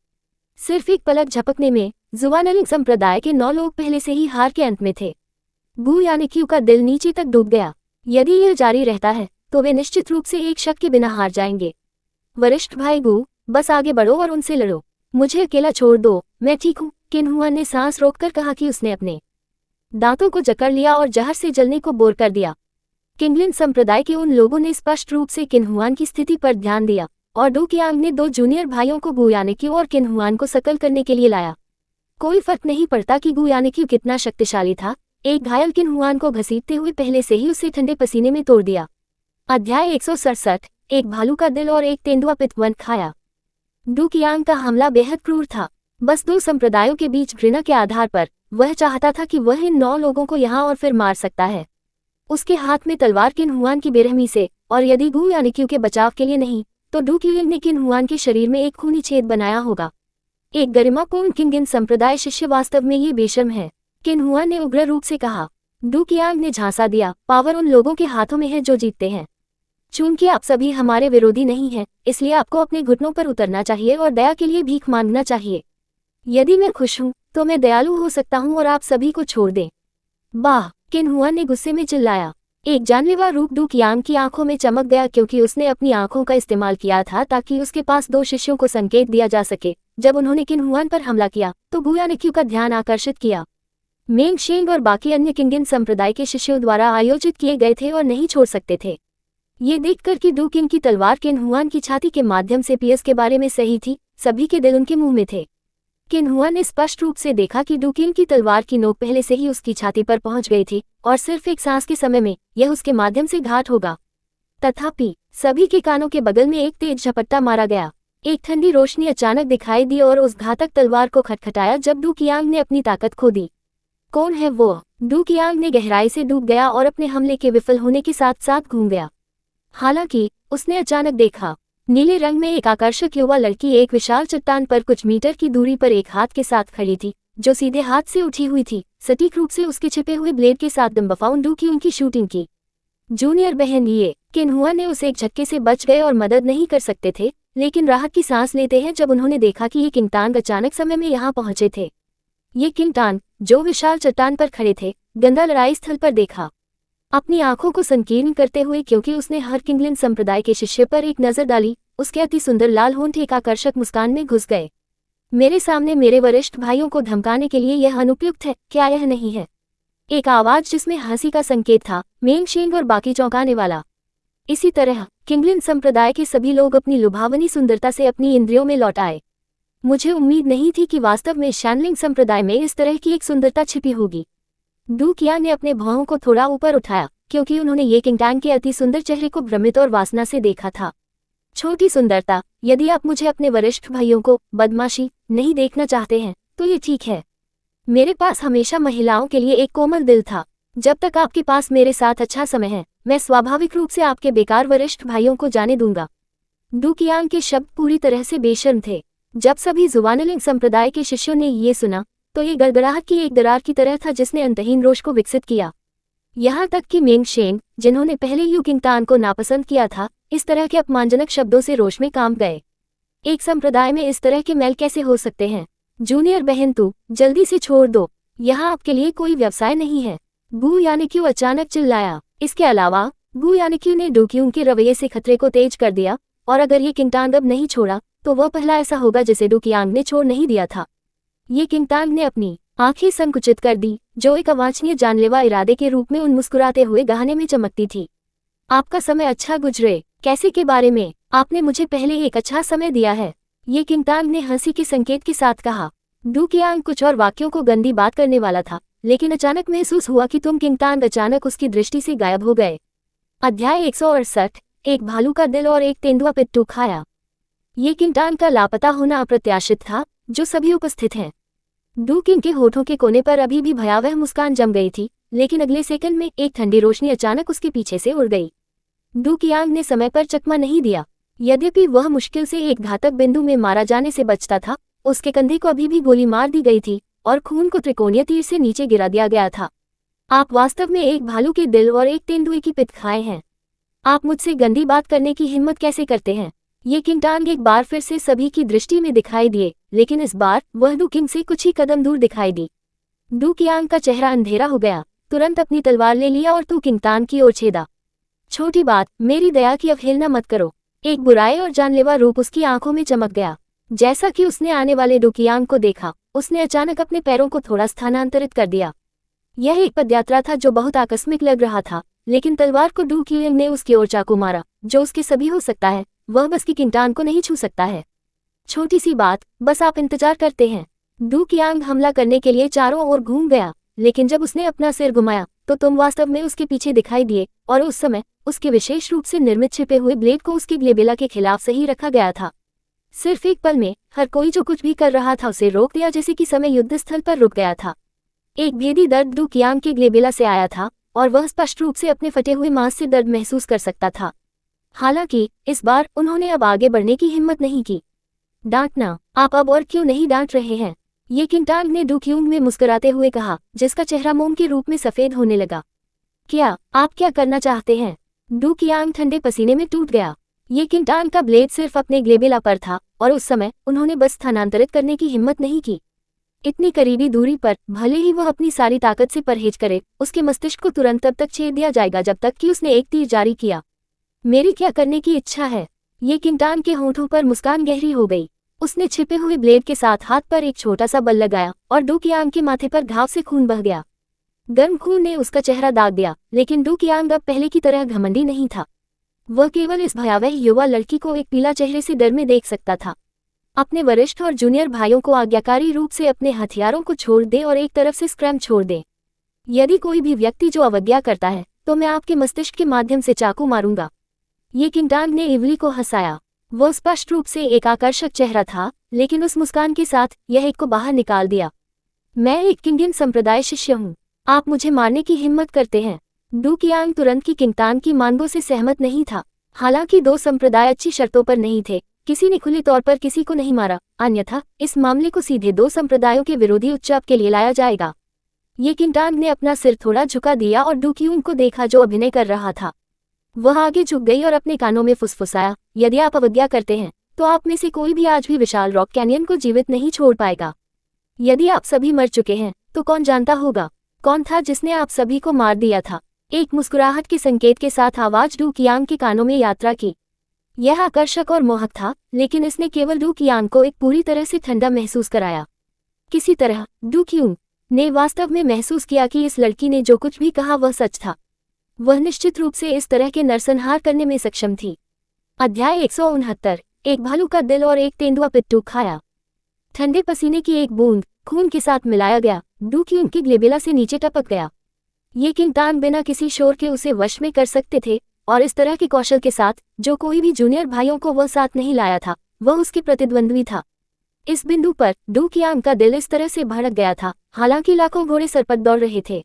सिर्फ एक पलक झपकने में जुवानलिंग संप्रदाय के 9 लोग पहले से ही हार के अंत में थे। गु यानक्यू का दिल नीचे तक डूब गया। यदि यह जारी रहता है तो वे निश्चित रूप से एक शक के बिना हार जाएंगे। वरिष्ठ भाई गु, बस आगे बढ़ो और उनसे लड़ो। मुझे अकेला छोड़ दो, मैं ठीक हूँ। किन्हुआन ने सांस रोककर कहा कि उसने अपने दांतों को जकड़ लिया और जहर से जलने को बोर कर दिया। किंगलिन संप्रदाय के उन लोगों ने स्पष्ट रूप से किन्हुआन की स्थिति पर ध्यान दिया और डू कियांग ने 2 जूनियर भाइयों को गु यानक्यू और किन्हुआन को सकल करने के लिए लाया। कोई फर्क नहीं पड़ता कि गु यानक्यू कितना शक्तिशाली था, एक घायल किन्हुआन को घसीटते हुए पहले से ही उसे ठंडे पसीने में तोड़ दिया। अध्याय 167, एक भालू का दिल और एक तेंदुआ पितवन खाया। डू कियांग का हमला बेहद क्रूर था। बस 2 संप्रदायों के बीच घृणा के आधार पर वह चाहता था कि वह इन 9 लोगों को यहाँ और फिर मार सकता है। उसके हाथ में तलवार किन्हुआन की बेरहमी से, और यदि गु यानक्यू के बचाव के लिए नहीं तो डू कियांग ने किन्हुआन के शरीर में एक खूनी छेद बनाया होगा। एक गरिमापूर्ण किंगिन संप्रदाय शिष्य वास्तव में ये बेशर्म है, किन्हुआन ने उग्र रूप से कहा। डू कियांग ने झांसा दिया, पावर उन लोगों के हाथों में है जो जीतते हैं। चूंकि आप सभी हमारे विरोधी नहीं हैं, इसलिए आपको अपने घुटनों पर उतरना चाहिए और दया के लिए भीख मांगना चाहिए। यदि मैं खुश हूँ तो मैं दयालु हो सकता हूँ और आप सभी को छोड़ दें। वाह! किन्हुआन ने गुस्से में चिल्लाया। एक जानलेवा रूप डू कियांग की आंखों में चमक गया क्योंकि उसने अपनी आंखों का इस्तेमाल किया था ताकि उसके पास 2 शिष्यों को संकेत दिया जा सके। जब उन्होंने किन्हुआन पर हमला किया तो गु यानक्यू का ध्यान आकर्षित किया। मेंग शेंग और बाकी अन्य किंगिन संप्रदाय के शिष्यों द्वारा आयोजित किए गए थे और नहीं छोड़ सकते थे। ये देखकर कि डू किंग की तलवार किन्हुआन की छाती के माध्यम से पियर्स के बारे में सही थी, सभी के दिल उनके मुंह में थे। किन्हुआन ने स्पष्ट रूप से देखा कि डू किंग की तलवार की नोक पहले से ही उसकी छाती पर पहुंच गई थी और सिर्फ एक सांस के समय में यह उसके माध्यम से घात होगा। तथापि सभी के कानों के बगल में एक तेज झपट्टा मारा गया। एक ठंडी रोशनी अचानक दिखाई दी और उस घातक तलवार को खटखटाया जब डू कियांग ने अपनी ताकत खो दी। कौन है वो? डू कियांग ने गहराई से डूब गया और अपने हमले के विफल होने के साथ साथ घूम गया। हालांकि उसने अचानक देखा, नीले रंग में एक आकर्षक युवा लड़की एक विशाल चट्टान पर कुछ मीटर की दूरी पर एक हाथ के साथ खड़ी थी, जो सीधे हाथ से उठी हुई थी, सटीक रूप से उसके छिपे हुए ब्लेड के साथ दम्बफाउन डू की उनकी शूटिंग की। जूनियर बहन ये किन्हुआन ने उसे एक झटके से बच गए और मदद नहीं कर सकते थे, लेकिन राहत की सांस लेते हैं जब उन्होंने देखा कि ये किंगटांग अचानक समय में यहाँ पहुंचे थे। ये किंगटांग, जो विशाल चट्टान पर खड़े थे, गंदा लड़ाई स्थल पर देखा। अपनी आंखों को संकीर्ण करते हुए, क्योंकि उसने हर किंगलिन संप्रदाय के शिष्य पर एक नजर डाली, उसके अति सुंदर लाल होंठ एक आकर्षक मुस्कान में घुस गए। मेरे सामने मेरे वरिष्ठ भाइयों को धमकाने के लिए यह अनुपयुक्त है, क्या यह नहीं है? एक आवाज जिसमें हंसी का संकेत था, मेंग शेंग और बाकी चौंकाने वाला। इसी तरह किंगलिन संप्रदाय के सभी लोग अपनी लुभावनी सुंदरता से अपनी इंद्रियों में लौट आए। मुझे उम्मीद नहीं थी कि वास्तव में शैनलिंग संप्रदाय में इस तरह की एक सुंदरता छिपी होगी। डू कियांग ने अपने भौहों को थोड़ा ऊपर उठाया, क्योंकि उन्होंने ये किंगटांग के अति सुंदर चेहरे को भ्रमित और वासना से देखा था। छोटी सुंदरता, यदि आप मुझे अपने वरिष्ठ भाइयों को बदमाशी नहीं देखना चाहते हैं तो ये ठीक है। मेरे पास हमेशा महिलाओं के लिए एक कोमल दिल था। जब तक आपके पास मेरे साथ अच्छा समय है, मैं स्वाभाविक रूप से आपके बेकार वरिष्ठ भाइयों को जाने दूंगा। डू कियांग के शब्द पूरी तरह से बेशर्म थे। जब सभी जुवानलिंग संप्रदाय के शिष्यों ने ये सुना तो ये गड़गड़ाहट की एक दरार की तरह था जिसने अंतहीन रोष को विकसित किया। यहाँ तक कि मेंग शेंग, जिन्होंने पहले यू किंगटान को नापसंद किया था, इस तरह के अपमानजनक शब्दों से रोष में कांप गए। एक संप्रदाय में इस तरह के मेल कैसे हो सकते हैं? जूनियर बहन, तू जल्दी से छोड़ दो, यहाँ आपके लिए कोई व्यवसाय नहीं है। गू यानिक्यू अचानक चिल्लाया। इसके अलावा गू यानिक्यू ने डू कियांग के रवैये से खतरे को तेज कर दिया, और अगर ये किंगटान अब नहीं छोड़ा तो वह पहला ऐसा होगा जिसे डू कियांग ने छोड़ नहीं दिया था। ये किंगटान ने अपनी आंखें संकुचित कर दी, जो एक अवांछनीय जानलेवा इरादे के रूप में उन मुस्कुराते हुए गहने में चमकती थी। आपका समय अच्छा गुजरे। कैसे के बारे में? आपने मुझे पहले एक अच्छा समय दिया है, ये किंगटान ने हंसी के संकेत के साथ कहा। डू कियांग कुछ और वाक्यों को गंदी बात करने वाला था, लेकिन अचानक महसूस हुआ कि तुम किंगटान अचानक उसकी दृष्टि से गायब हो गए। अध्याय 168, एक भालू का दिल और एक तेंदुआ पिट्ठू खाया। ये किंगटान का लापता होना अप्रत्याशित था, जो सभी उपस्थित हैं। डू कियांग के होठों के कोने पर अभी भी भयावह मुस्कान जम गई थी, लेकिन अगले सेकंड में एक ठंडी रोशनी अचानक उसके पीछे से उड़ गई। डू कियांग ने समय पर चकमा नहीं दिया। यद्यपि वह मुश्किल से एक घातक बिंदु में मारा जाने से बचता था, उसके कंधे को अभी भी गोली मार दी गई थी और खून को त्रिकोणीय तीर से नीचे गिरा दिया गया था। आप वास्तव में एक भालू के दिल और एक तेंदुए की पित्त खाए हैं। आप मुझसे गंदी बात करने की हिम्मत कैसे करते हैं? ये किंगटान एक बार फिर से सभी की दृष्टि में दिखाई दिए, लेकिन इस बार वह डू कियांग से कुछ ही कदम दूर दिखाई दी। डू कियांग का चेहरा अंधेरा हो गया, तुरंत अपनी तलवार ले लिया और तू किंगटान की ओर छेदा। छोटी बात, मेरी दया की अवहेलना मत करो। एक बुराई और जानलेवा रूप उसकी आंखों में चमक गया। जैसा कि उसने आने वाले डू कियांग को देखा, उसने अचानक अपने पैरों को थोड़ा स्थानांतरित कर दिया। यह एक पदयात्रा था जो बहुत आकस्मिक लग रहा था, लेकिन तलवार को डू कियांग ने उसकी ओर चाकू मारा, जो उसके सभी हो सकता है, वह बस की किंगटान को नहीं छू सकता है। छोटी सी बात, बस आप इंतजार करते हैं। डू कियांग हमला करने के लिए चारों ओर घूम गया, लेकिन जब उसने अपना सिर घुमाया तो तुम वास्तव में उसके पीछे दिखाई दिए, और उस समय उसके विशेष रूप से निर्मित छिपे हुए ब्लेड को उसकी ग्लेबेला के खिलाफ सही रखा गया था। सिर्फ एक पल में हर कोई जो कुछ भी कर रहा था उसे रोक दिया, जैसे कि समय युद्धस्थल पर रुक गया था। एक भेदी दर्द डू कियांग के ग्लेबेला से आया था, और वह स्पष्ट रूप से अपने फटे हुए मांस से दर्द महसूस कर सकता था। हालांकि इस बार उन्होंने अब आगे बढ़ने की हिम्मत नहीं की। डांटना, आप अब और क्यों नहीं डांट रहे हैं? ये किंगटान ने डू कियांग में मुस्कुराते हुए कहा, जिसका चेहरा मोम के रूप में सफेद होने लगा। क्या आप क्या करना चाहते हैं? डू कियांग ठंडे पसीने में टूट गया। ये किंगटान का ब्लेड सिर्फ अपने ग्लेबेला पर था, और उस समय उन्होंने बस स्थानांतरित करने की हिम्मत नहीं की। इतनी करीबी दूरी पर भले ही वह अपनी सारी ताकत से परहेज करे, उसके मस्तिष्क को तुरंत तब तक छेद दिया जाएगा जब तक कि उसने एक तीर जारी किया। मेरी क्या करने की इच्छा है? ये किंगटान के होठों पर मुस्कान गहरी हो गई। उसने छिपे हुए ब्लेड के साथ हाथ पर एक छोटा सा बल लगाया, और डू कियांग के माथे पर घाव से खून बह गया। गर्म खून ने उसका चेहरा दाग दिया, लेकिन डू कियांग अब पहले की तरह घमंडी नहीं था। वह केवल इस भयावह युवा लड़की को एक पीला चेहरे से डर में देख सकता था। अपने वरिष्ठ और जूनियर भाइयों को आज्ञाकारी रूप से अपने हथियारों को छोड़ दे और एक तरफ से स्क्रैम छोड़ दे। यदि कोई भी व्यक्ति जो अवज्ञा करता है तो मैं आपके मस्तिष्क के माध्यम से चाकू मारूंगा। ये किंगटान ने इवली को हंसाया। वह स्पष्ट रूप से एक आकर्षक चेहरा था, लेकिन उस मुस्कान के साथ यह एक को बाहर निकाल दिया। मैं एक किंगियन संप्रदाय शिष्य हूँ, आप मुझे मारने की हिम्मत करते हैं। डू कियांग तुरंत की किंगटान की मांगों से सहमत नहीं था। हालांकि दो संप्रदाय अच्छी शर्तों पर नहीं थे, किसी ने खुले तौर पर किसी को नहीं मारा, अन्यथा इस मामले को सीधे दो संप्रदायों के विरोधी उत्चाप के लिए लाया जाएगा। ये किंगटान ने अपना सिर थोड़ा झुका दिया और डू कियांग को देखा जो अभिनय कर रहा था। वह आगे झुक गई और अपने कानों में फुसफुसाया, यदि आप अवज्ञा करते हैं तो आप में से कोई भी आज भी विशाल रॉक कैनियन को जीवित नहीं छोड़ पाएगा। यदि आप सभी मर चुके हैं तो कौन जानता होगा कौन था जिसने आप सभी को मार दिया था। एक मुस्कुराहट के संकेत के साथ आवाज डू कियांग के कानों में यात्रा की। यह आकर्षक और मोहक था, लेकिन इसने केवल डू कियांग को एक पूरी तरह से ठंडा महसूस कराया। किसी तरह डू कियांग ने वास्तव में महसूस किया कि इस लड़की ने जो कुछ भी कहा वह सच था। वह निश्चित रूप से इस तरह के नरसंहार करने में सक्षम थी। अध्याय 169। एक भालू का दिल और एक तेंदुआ पिट्ठू खाया। ठंडे पसीने की एक बूंद खून के साथ मिलाया गया डू कियांग की ग्लेबेला से नीचे टपक गया। ये किंगतान बिना किसी शोर के उसे वश में कर सकते थे, और इस तरह के कौशल के साथ जो कोई भी जूनियर भाइयों को वह साथ नहीं लाया था, वह उसके प्रतिद्वंद्वी था। इस बिंदु पर डू कियांग का दिल इस तरह से भड़क गया था, हालांकि लाखों घोड़े सरपट दौड़ रहे थे।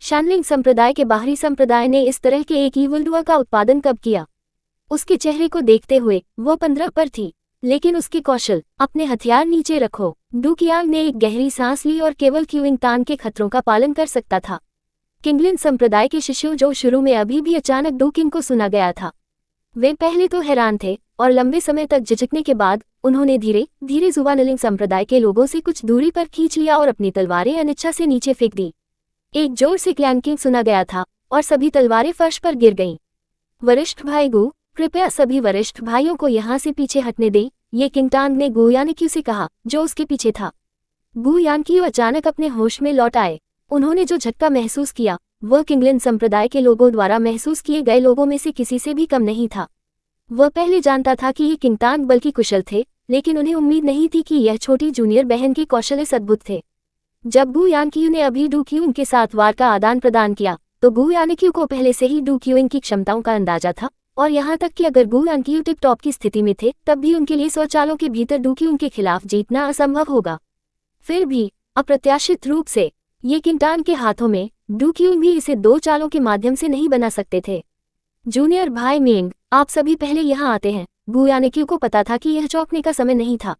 शानलिंग संप्रदाय के बाहरी संप्रदाय ने इस तरह के एक ईवल डुआ का उत्पादन कब किया? उसके चेहरे को देखते हुए वह 15 पर थी, लेकिन उसके कौशल, अपने हथियार नीचे रखो। डू कियांग ने एक गहरी सांस ली और केवल किंगतान के खतरों का पालन कर सकता था। किंगलिन संप्रदाय के शिष्यों जो शुरू में अभी भी अचानक डू किंग को सुना गया था, वे पहले तो हैरान थे, और लंबे समय तक झिझकने के बाद उन्होंने धीरे धीरे जुवानलिंग संप्रदाय के लोगों से कुछ दूरी पर खींच लिया और अपनी तलवारें अनिच्छा से नीचे फेंक दी। एक जोर से क्लैंकिंग सुना गया था और सभी तलवारें फर्श पर गिर गईं। वरिष्ठ भाई गू, कृपया सभी वरिष्ठ भाइयों को यहाँ से पीछे हटने दें, ये किंगटांग ने गू यानक्यू से कहा, जो उसके पीछे था। गू यानक्यू अचानक अपने होश में लौट आए। उन्होंने जो झटका महसूस किया वह किंगलिन संप्रदाय के लोगों द्वारा महसूस किए गए लोगों में से किसी से भी कम नहीं था। वह पहले जानता था कि ये किंगतांग बल्कि कुशल थे, लेकिन उन्हें उम्मीद नहीं थी कि यह छोटी जूनियर बहन के कौशल इस अद्भुत थे। जब गू यानक्यू ने अभी डू कियांग के साथ वार का आदान प्रदान किया, तो गू यानक्यू को पहले से ही डू कियांग की क्षमताओं का अंदाजा था, और यहाँ तक कि अगर गू यानक्यू टिप टॉप की स्थिति में थे तब भी उनके लिए 100 चालों के भीतर डू कियांग के खिलाफ जीतना असंभव होगा। फिर भी अप्रत्याशित रूप से ये किंगटांग के हाथों में डू कियांग भी इसे 2 चालों के माध्यम से नहीं बना सकते थे। जूनियर भाई मिंग, आप सभी पहले यहाँ आते हैं। गू यानक्यू को पता था कि यह चौंकने का समय नहीं था।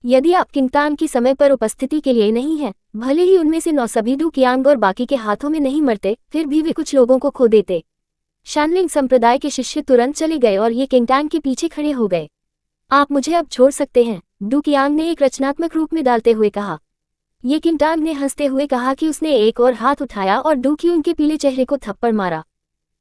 यदि आप किंगतान की समय पर उपस्थिति के लिए नहीं हैं, भले ही उनमें से 9 सभी डू कियांग और बाकी के हाथों में नहीं मरते, फिर भी वे कुछ लोगों को खो देते। शानलिंग संप्रदाय के शिष्य तुरंत चले गए और ये किंगटांग के पीछे खड़े हो गए। आप मुझे अब छोड़ सकते हैं, डू कियांग ने एक रचनात्मक रूप में डालते हुए कहा। ये किंगटांग ने हंसते हुए कहा कि उसने एक और हाथ उठाया और डू कियांग के पीले चेहरे को थप्पड़ मारा।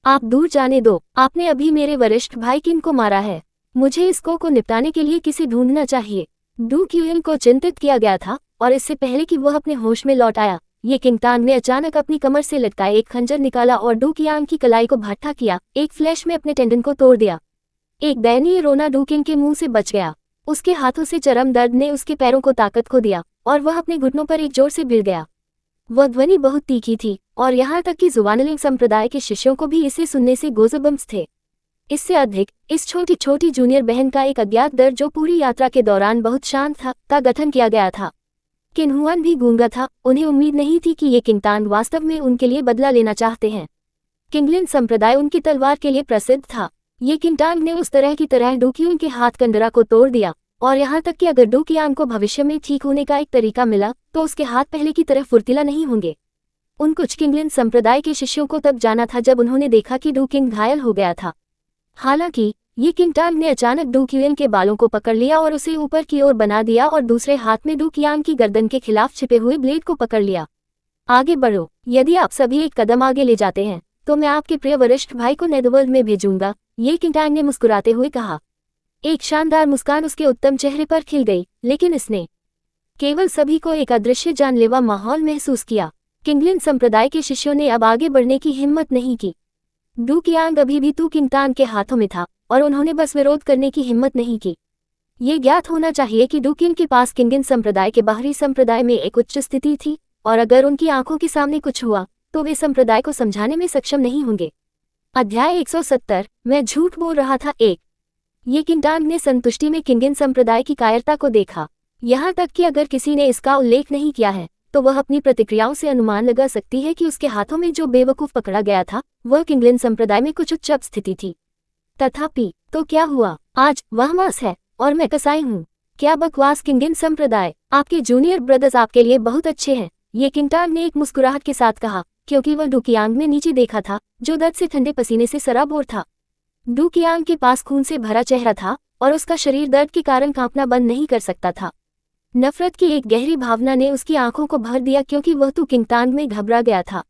आप दूर जाने दो, आपने अभी मेरे वरिष्ठ भाई किंग को मारा है। मुझे इसको निपटाने के लिए किसी ढूंढना चाहिए। डू कियांग को चिंतित किया गया था, और इससे पहले कि वह अपने होश में लौट आया, ये किंगटांग ने अचानक अपनी कमर से लटकाए एक खंजर निकाला और डू कियांग की कलाई को भट्ठा किया, एक फ्लैश में अपने टेंडन को तोड़ दिया। एक दयनीय रोना डू कियांग के मुंह से बच गया। उसके हाथों से चरम दर्द ने उसके पैरों को ताकत खो दिया, और वह अपने घुटनों पर एक जोर से गिर गया। वह ध्वनि बहुत तीखी थी, और यहाँ तक कि जुवानलिंग संप्रदाय के शिष्यों को भी इसे सुनने से गोज़बम्स थे। इससे अधिक, इस छोटी छोटी जूनियर बहन का एक अज्ञात दर्द जो पूरी यात्रा के दौरान बहुत शांत था, का गठन किया गया था। किन्हुआन भी गूंगा था, उन्हें उम्मीद नहीं थी कि ये किंगतान वास्तव में उनके लिए बदला लेना चाहते हैं। किंगलिन संप्रदाय उनकी तलवार के लिए प्रसिद्ध था। ये किंगटांग ने उस तरह की तरह डू कियांग के हाथ कंडरा को तोड़ दिया, और यहाँ तक कि अगर डू कियांग को भविष्य में ठीक होने का एक तरीका मिला तो उसके हाथ पहले की तरह फुर्तीला नहीं होंगे। उन कुछ किंगलिन संप्रदाय के शिष्यों को तब जाना था जब उन्होंने देखा कि डू कियांग घायल हो गया था। हालांकि ये किंगटांग ने अचानक डू कियांग के बालों को पकड़ लिया और उसे ऊपर की ओर बना दिया और दूसरे हाथ में डू कियांग की गर्दन के खिलाफ छिपे हुए ब्लेड को पकड़ लिया। आगे बढ़ो, यदि आप सभी एक कदम आगे ले जाते हैं तो मैं आपके प्रिय वरिष्ठ भाई को नेदरवर्ल्ड में भेजूंगा, ये किंगटांग ने मुस्कुराते हुए कहा। एक शानदार मुस्कान उसके उत्तम चेहरे पर खिल गई, लेकिन इसने केवल सभी को एक अदृश्य जानलेवा माहौल महसूस किया। किंगलिन संप्रदाय के शिष्यों ने अब आगे बढ़ने की हिम्मत नहीं की। डू कियांग अभी भी किंगतान के हाथों में था, और उन्होंने बस विरोध करने की हिम्मत नहीं की। ये ज्ञात होना चाहिए कि डू कियांग के पास किंगलिन संप्रदाय के बाहरी संप्रदाय में एक उच्च स्थिति थी, और अगर उनकी आंखों के सामने कुछ हुआ तो वे संप्रदाय को समझाने में सक्षम नहीं होंगे। अध्याय 170। मैं झूठ बोल रहा था। ये किंगटांग ने संतुष्टि में किंगलिन संप्रदाय की कायरता को देखा। यहाँ तक कि अगर किसी ने इसका उल्लेख नहीं किया है तो वह अपनी प्रतिक्रियाओं से अनुमान लगा सकती है कि उसके हाथों में जो बेवकूफ पकड़ा गया था वह किंगलिन संप्रदाय में कुछ उच्च स्थिति थी। तथापि तो क्या हुआ, आज वह मास है और मैं कसाई हूँ। क्या बकवास किंगलिन संप्रदाय, आपके जूनियर ब्रदर्स आपके लिए बहुत अच्छे हैं, ये किंगटांग ने एक मुस्कुराहट के साथ कहा, क्योंकि वह डू कियांग में नीचे देखा था जो दर्द से ठंडे पसीने से सराबोर था। डू कियांग के पास खून से भरा चेहरा था और उसका शरीर दर्द के कारण कांपना बंद नहीं कर सकता था। नफरत की एक गहरी भावना ने उसकी आंखों को भर दिया क्योंकि वह किंगतांग में घबरा गया था।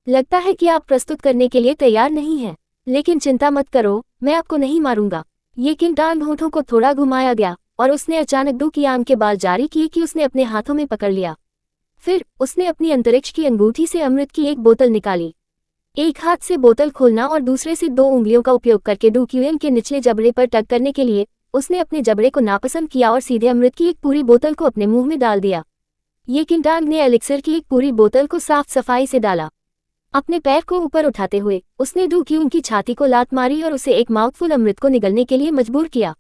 लगता है कि आप प्रस्तुत करने के लिए तैयार नहीं हैं, लेकिन चिंता मत करो, मैं आपको नहीं मारूंगा। ये किंगटान होठों को थोड़ा घुमाया गया और उसने अचानक डू कियांग के बाल जारी किए कि उसने अपने हाथों में पकड़ लिया। फिर उसने अपनी अंतरिक्ष की अंगूठी से अमृत की एक बोतल निकाली। एक हाथ से बोतल खोलना और दूसरे से 2 उंगलियों का उपयोग करके डू कियांग के निचले जबड़े पर टक करने के लिए उसने अपने जबड़े को नापसंद किया और सीधे अमृत की एक पूरी बोतल को अपने मुंह में डाल दिया। ये किंगटान ने एलिक्सर की एक पूरी बोतल को साफ सफाई से डाला। अपने पैर को ऊपर उठाते हुए उसने डू कियांग की छाती को लात मारी और उसे एक माउथफुल अमृत को निगलने के लिए मजबूर किया।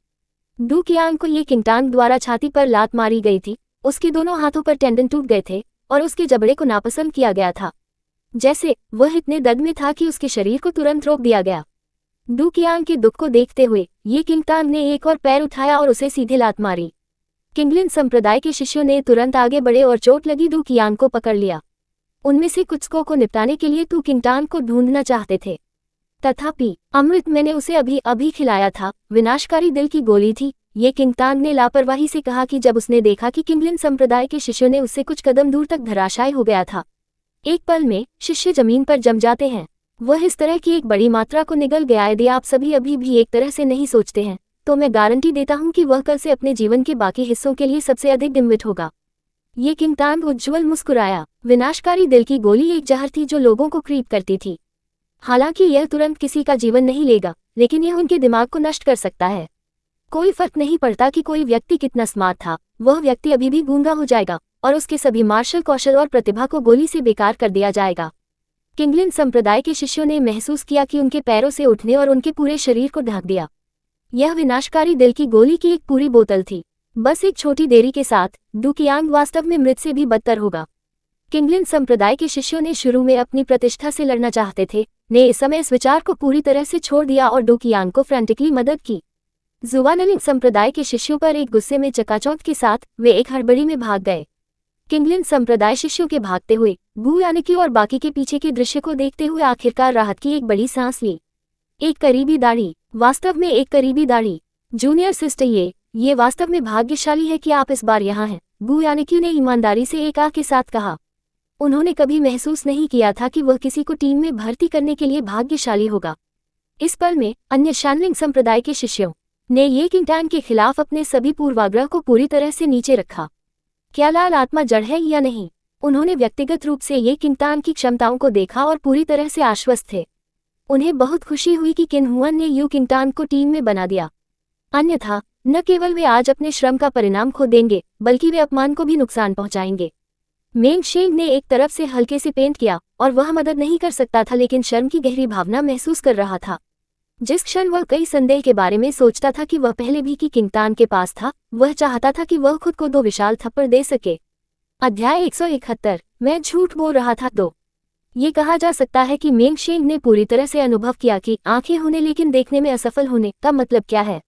डू कियांग को ये किंगटान द्वारा छाती पर लात मारी गई थी, उसके दोनों हाथों पर टेंडन टूट गए थे और उसके जबड़े को नापसंद किया गया था। जैसे वह इतने दर्द में था कि उसके शरीर को तुरंत रोक दिया गया। डू कियांग के दुख को देखते हुए ये किंगटान ने एक और पैर उठाया और उसे सीधे लात मारी। किंगलिन संप्रदाय के शिष्यों ने तुरंत आगे बढ़े और चोट लगी डू कियांग को पकड़ लिया। उनमें से कुछ को निपटाने के लिए टू किंगटान को ढूंढना चाहते थे, तथापि अमृत मैंने उसे अभी खिलाया था, विनाशकारी दिल की गोली थी। ये किंगटान ने लापरवाही से कहा कि जब उसने देखा कि किंगलिन संप्रदाय के शिष्यों ने उससे कुछ कदम दूर तक धराशायी हो गया था। एक पल में शिष्य जमीन पर जम जाते हैं। वह इस तरह की एक बड़ी मात्रा को निगल गया। यदि आप सभी अभी भी एक तरह से नहीं सोचते हैं तो मैं गारंटी देता हूं कि वह कल से अपने जीवन के बाकी हिस्सों के लिए सबसे अधिक डिम्बित होगा। ये किंगटान उज्ज्वल मुस्कुराया। विनाशकारी दिल की गोली एक जहर थी जो लोगों को क्रीप करती थी। हालांकि यह तुरंत किसी का जीवन नहीं लेगा, लेकिन यह उनके दिमाग को नष्ट कर सकता है। कोई फर्क नहीं पड़ता कि कोई व्यक्ति कितना स्मार्ट था, वह व्यक्ति अभी भी गूंगा हो जाएगा और उसके सभी मार्शल कौशल और प्रतिभा को गोली से बेकार कर दिया जाएगा। किंगलिन संप्रदाय के शिष्यों ने महसूस किया कि उनके पैरों से उठने और उनके पूरे शरीर को ढक दिया। यह विनाशकारी दिल की गोली की एक पूरी बोतल थी। बस एक छोटी देरी के साथ डू कियांग वास्तव में मृत से भी बदतर होगा। किंगलिन संप्रदाय के शिष्यों ने शुरू में अपनी प्रतिष्ठा से लड़ना चाहते थे, ने इस समय इस विचार को पूरी तरह से छोड़ दिया और डू कियांग को फ्रेंटिकली मदद की। जुवानलिंग संप्रदाय के शिष्यों पर एक गुस्से में चकाचौंध के साथ वे एक हड़बड़ी में भाग गए। किंगलिन संप्रदाय शिष्यों के भागते हुए गू यानिक्यू और बाकी के पीछे के दृश्य को देखते हुए आखिरकार राहत की एक बड़ी सांस ली। एक करीबी दाढ़ी, वास्तव में एक करीबी दाढ़ी। जूनियर सिस्टर, ये वास्तव में भाग्यशाली है कि आप इस बार यहाँ हैं, गू यानिक्यू ने ईमानदारी से एक आह के साथ कहा। उन्होंने कभी महसूस नहीं किया था कि वह किसी को टीम में भर्ती करने के लिए भाग्यशाली होगा। इस पल में अन्य शानलिंग संप्रदाय के शिष्यों ने ये किंगटान के खिलाफ अपने सभी पूर्वाग्रह को पूरी तरह से नीचे रखा। क्या लाल आत्मा जड़ है या नहीं? उन्होंने व्यक्तिगत रूप से ये किंगटान की क्षमताओं को देखा और पूरी तरह से आश्वस्त थे। उन्हें बहुत खुशी हुई कि किन हुआन ने यू किंगटान को टीम में बना दिया। अन्यथा न केवल वे आज अपने श्रम का परिणाम खो देंगे, बल्कि वे अपमान को भी नुकसान पहुंचाएंगे। मेंग शेंग ने एक तरफ से हल्के से पेंट किया और वह मदद नहीं कर सकता था, लेकिन शर्म की गहरी भावना महसूस कर रहा था। जिस क्षण वह कई संदेह के बारे में सोचता था कि वह पहले भी की किंगटान के पास था, वह चाहता था कि वह खुद को 2 विशाल थप्पड़ दे सके। अध्याय 171। मैं झूठ बोल रहा था। 2। ये कहा जा सकता है कि मेंग शेंग ने पूरी तरह से अनुभव किया कि आंखें होने लेकिन देखने में असफल होने का मतलब क्या है।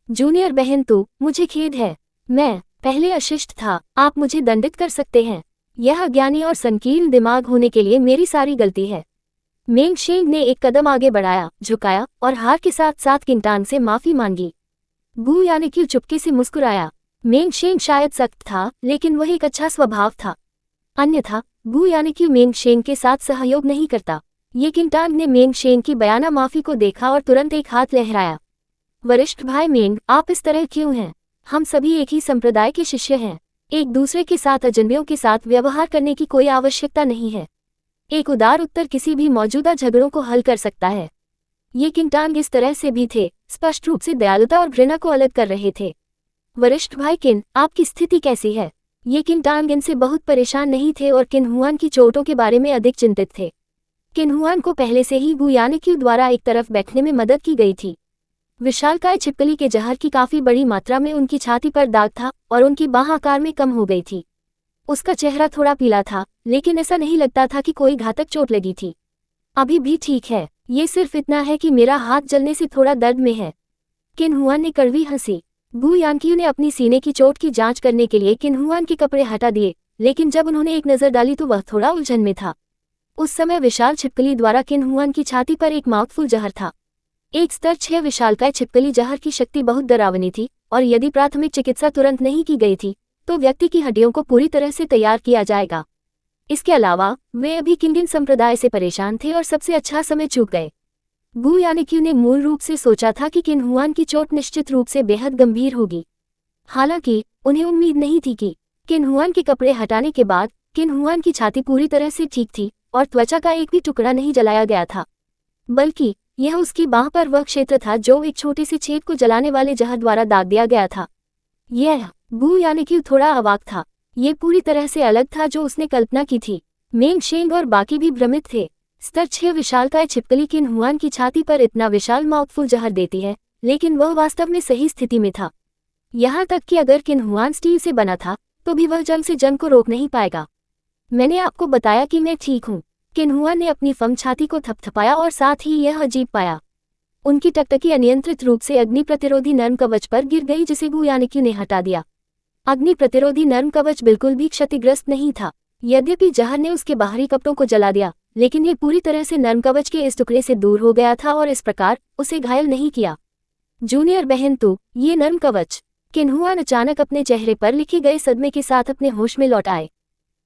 जूनियर बहन, तो मुझे खेद है, मैं पहले अशिष्ट था, आप मुझे दंडित कर सकते हैं। यह अज्ञानी और संकीर्ण दिमाग होने के लिए मेरी सारी गलती है। मेंग शेंग ने एक कदम आगे बढ़ाया, झुकाया और हार के साथ साथ किंगटान से माफी मांगी। गू यानिक्यू चुपके से मुस्कुराया। मेंग शेंग शायद सख्त था, लेकिन वह एक अच्छा स्वभाव था। अन्यथा गू यानिक्यू मेंग शेंग के साथ सहयोग नहीं करता। ये किंगटान ने मेंग शेंग की बयाना माफी को देखा और तुरंत एक हाथ लहराया। वरिष्ठ भाई मेंग, आप इस तरह क्यों हैं? हम सभी एक ही संप्रदाय के शिष्य हैं। एक दूसरे के साथ अजनबियों के साथ व्यवहार करने की कोई आवश्यकता नहीं है। एक उदार उत्तर किसी भी मौजूदा झगड़ों को हल कर सकता है। ये किंगटान इस तरह से भी थे, स्पष्ट रूप से दयालुता और घृणा को अलग कर रहे थे। वरिष्ठ भाई किन, आपकी स्थिति कैसी है? ये किंगटान इनसे बहुत परेशान नहीं थे और किन हुआन की चोटों के बारे में अधिक चिंतित थे। किन हुआन को पहले से ही गू यानिक्यू द्वारा एक तरफ बैठने में मदद की गई थी। विशालकाय छिपकली के जहर की काफी बड़ी मात्रा में उनकी छाती पर दाग था और उनकी बाह आकार में कम हो गई थी। उसका चेहरा थोड़ा पीला था, लेकिन ऐसा नहीं लगता था कि कोई घातक चोट लगी थी। अभी भी ठीक है, ये सिर्फ इतना है कि मेरा हाथ जलने से थोड़ा दर्द में है। किन हुआन ने कड़वी हंसी। गू यानिक्यू ने अपनी सीने की चोट की जांच करने के लिए किन हुआन के कपड़े हटा दिए, लेकिन जब उन्होंने एक नजर डाली तो वह थोड़ा उलझन में था। उस समय विशाल छिपकली द्वारा किन हुआन की छाती पर एक माउथफुल जहर था। एक स्तर 6 विशालकाय छिपकली जहर की शक्ति बहुत डरावनी थी और यदि प्राथमिक चिकित्सा तुरंत नहीं की गई थी तो व्यक्ति की हड्डियों को पूरी तरह से तैयार किया जाएगा। इसके अलावा वे अभी किंगडम संप्रदाय से परेशान थे और सबसे अच्छा समय चूक गए। गु यानिक्यू ने मूल रूप से सोचा था कि किन हुआन की चोट निश्चित रूप से बेहद गंभीर होगी। हालांकि उन्हें उम्मीद नहीं थी कि किन हुआन के कपड़े हटाने के बाद किन हुआन की छाती पूरी तरह से ठीक थी और त्वचा का एक भी टुकड़ा नहीं जलाया गया था, बल्कि यह उसकी बांह पर वह क्षेत्र था जो एक छोटे से छेद को जलाने वाले जहर द्वारा दाग दिया गया था। यह गु यानिक्यू थोड़ा अवाक था। ये पूरी तरह से अलग था जो उसने कल्पना की थी। मेंग शेंग और बाकी भी भ्रमित थे। स्तर 6 विशालकाय छिपकली किन हुआन की छाती पर इतना विशाल माउथफुल जहर देती है, लेकिन वह वास्तव में सही स्थिति में था। यहाँ तक कि अगर किन हुआन स्टील से बना था तो भी वह जंग से जंग को रोक नहीं पाएगा। मैंने आपको बताया कि मैं ठीक हूँ। किन हुआन ने अपनी फम छाती को थपथपाया और साथ ही यह अजीब पाया। उनकी टकटकी अनियंत्रित रूप से अग्नि प्रतिरोधी नर्म कवच पर गिर गई जिसे गु यानिक्यू ने हटा दिया। अग्नि प्रतिरोधी नर्म कवच बिल्कुल भी क्षतिग्रस्त नहीं था। यद्यपि जहर ने उसके बाहरी कपड़ों को जला दिया, लेकिन ये पूरी तरह से नर्म कवच के इस टुकड़े से दूर हो गया था और इस प्रकार उसे घायल नहीं किया। जूनियर बहन तो ये नर्म कवच। किन हुआन अचानक अपने चेहरे पर लिखे गए सदमे के साथ अपने होश में लौट आए।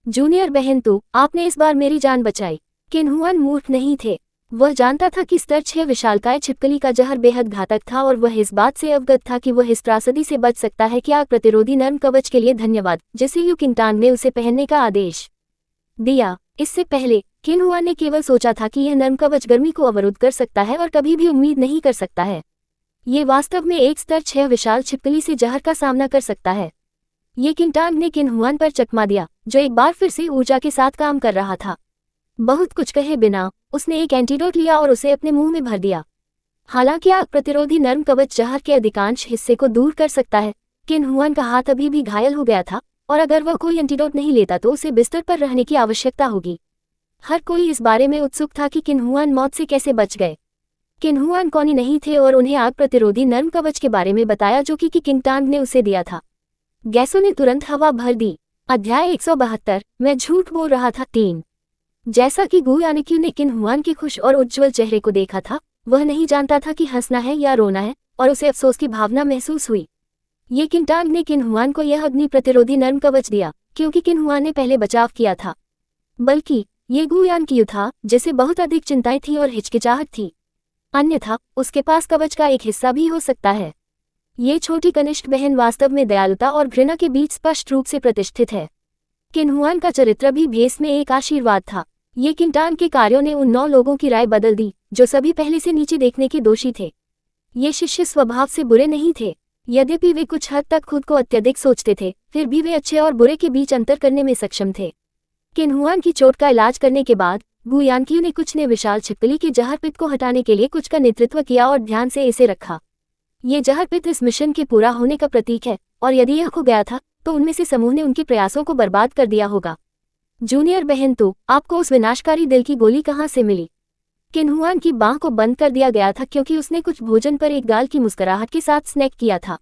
जूनियर बहन तो आपने इस बार मेरी जान बचाई। किन हुआन मूर्ख नहीं थे। वह जानता था कि स्तर 6 विशालकाय छिपकली का जहर बेहद घातक था और वह इस बात से अवगत था कि वह इस त्रासदी से बच सकता है कि आग प्रतिरोधी नर्म कवच के लिए धन्यवाद, जिसे यू किंगटांग ने उसे पहनने का आदेश दिया। इससे पहले किन हुआन ने केवल सोचा था कि यह नर्म कवच गर्मी को अवरुद्ध कर सकता है और कभी भी उम्मीद नहीं कर सकता है ये वास्तव में एक स्तर 6 विशाल छिपकली से जहर का सामना कर सकता है। ये किंगटांग ने किन हुआन पर चकमा दिया, जो एक बार फिर से ऊर्जा के साथ काम कर रहा था। बहुत कुछ कहे बिना उसने एक एंटीडोट लिया और उसे अपने मुंह में भर दिया। हालांकि आग प्रतिरोधी नर्म कवच जहर के अधिकांश हिस्से को दूर कर सकता है, किन हुआन का हाथ अभी भी घायल हो गया था और अगर वह कोई एंटीडोट नहीं लेता तो उसे बिस्तर पर रहने की आवश्यकता होगी। हर कोई इस बारे में उत्सुक था कि किन हुआन मौत से कैसे बच गए। किन हुआन कौनी नहीं थे और उन्हें आग प्रतिरोधी नर्म कवच के बारे में बताया जो कि किंगटांग ने उसे दिया था। गैसों ने तुरंत हवा भर दी। अध्याय 172 मैं झूठ बोल रहा था 3। जैसा कि गु यानिक्यू ने किन हुआन के खुश और उज्ज्वल चेहरे को देखा था, वह नहीं जानता था कि हंसना है या रोना है और उसे अफसोस की भावना महसूस हुई। ये किंगटांग ने किन हुआन को यह अग्नि प्रतिरोधी नर्म कवच दिया क्योंकि किन हुआन ने पहले बचाव किया था, बल्कि ये गु यानिक्यू था जिसे बहुत अधिक चिंताएं थी और हिचकिचाहट थी। अन्यथा उसके पास कवच का एक हिस्सा भी हो सकता है। ये छोटी कनिष्ठ बहन वास्तव में दयालुता और घृणा के बीच स्पष्ट रूप से प्रतिष्ठित है। किन हुआन का चरित्र भी भेस में एक आशीर्वाद था। ये किंगटांग के कार्यों ने उन 9 लोगों की राय बदल दी जो सभी पहले से नीचे देखने के दोषी थे। ये शिष्य स्वभाव से बुरे नहीं थे। यद्यपि वे कुछ हद तक खुद को अत्यधिक सोचते थे, फिर भी वे अच्छे और बुरे के बीच अंतर करने में सक्षम थे। किन हुआन की चोट का इलाज करने के बाद गु यानिक्यू ने कुछ ने विशाल छिपकली के जहर पित्त को हटाने के लिए कुछ का नेतृत्व किया और ध्यान से इसे रखा। ये जहर पित्त इस मिशन के पूरा होने का प्रतीक है और यदि यह खो गया था तो उनमें से समूह ने उनके प्रयासों को बर्बाद कर दिया होगा। जूनियर बहन तो आपको उस विनाशकारी दिल की गोली कहाँ से मिली? किन हुआन की बांह को बंद कर दिया गया था क्योंकि उसने कुछ भोजन पर एक गाल की मुस्कुराहट के साथ स्नैक किया था।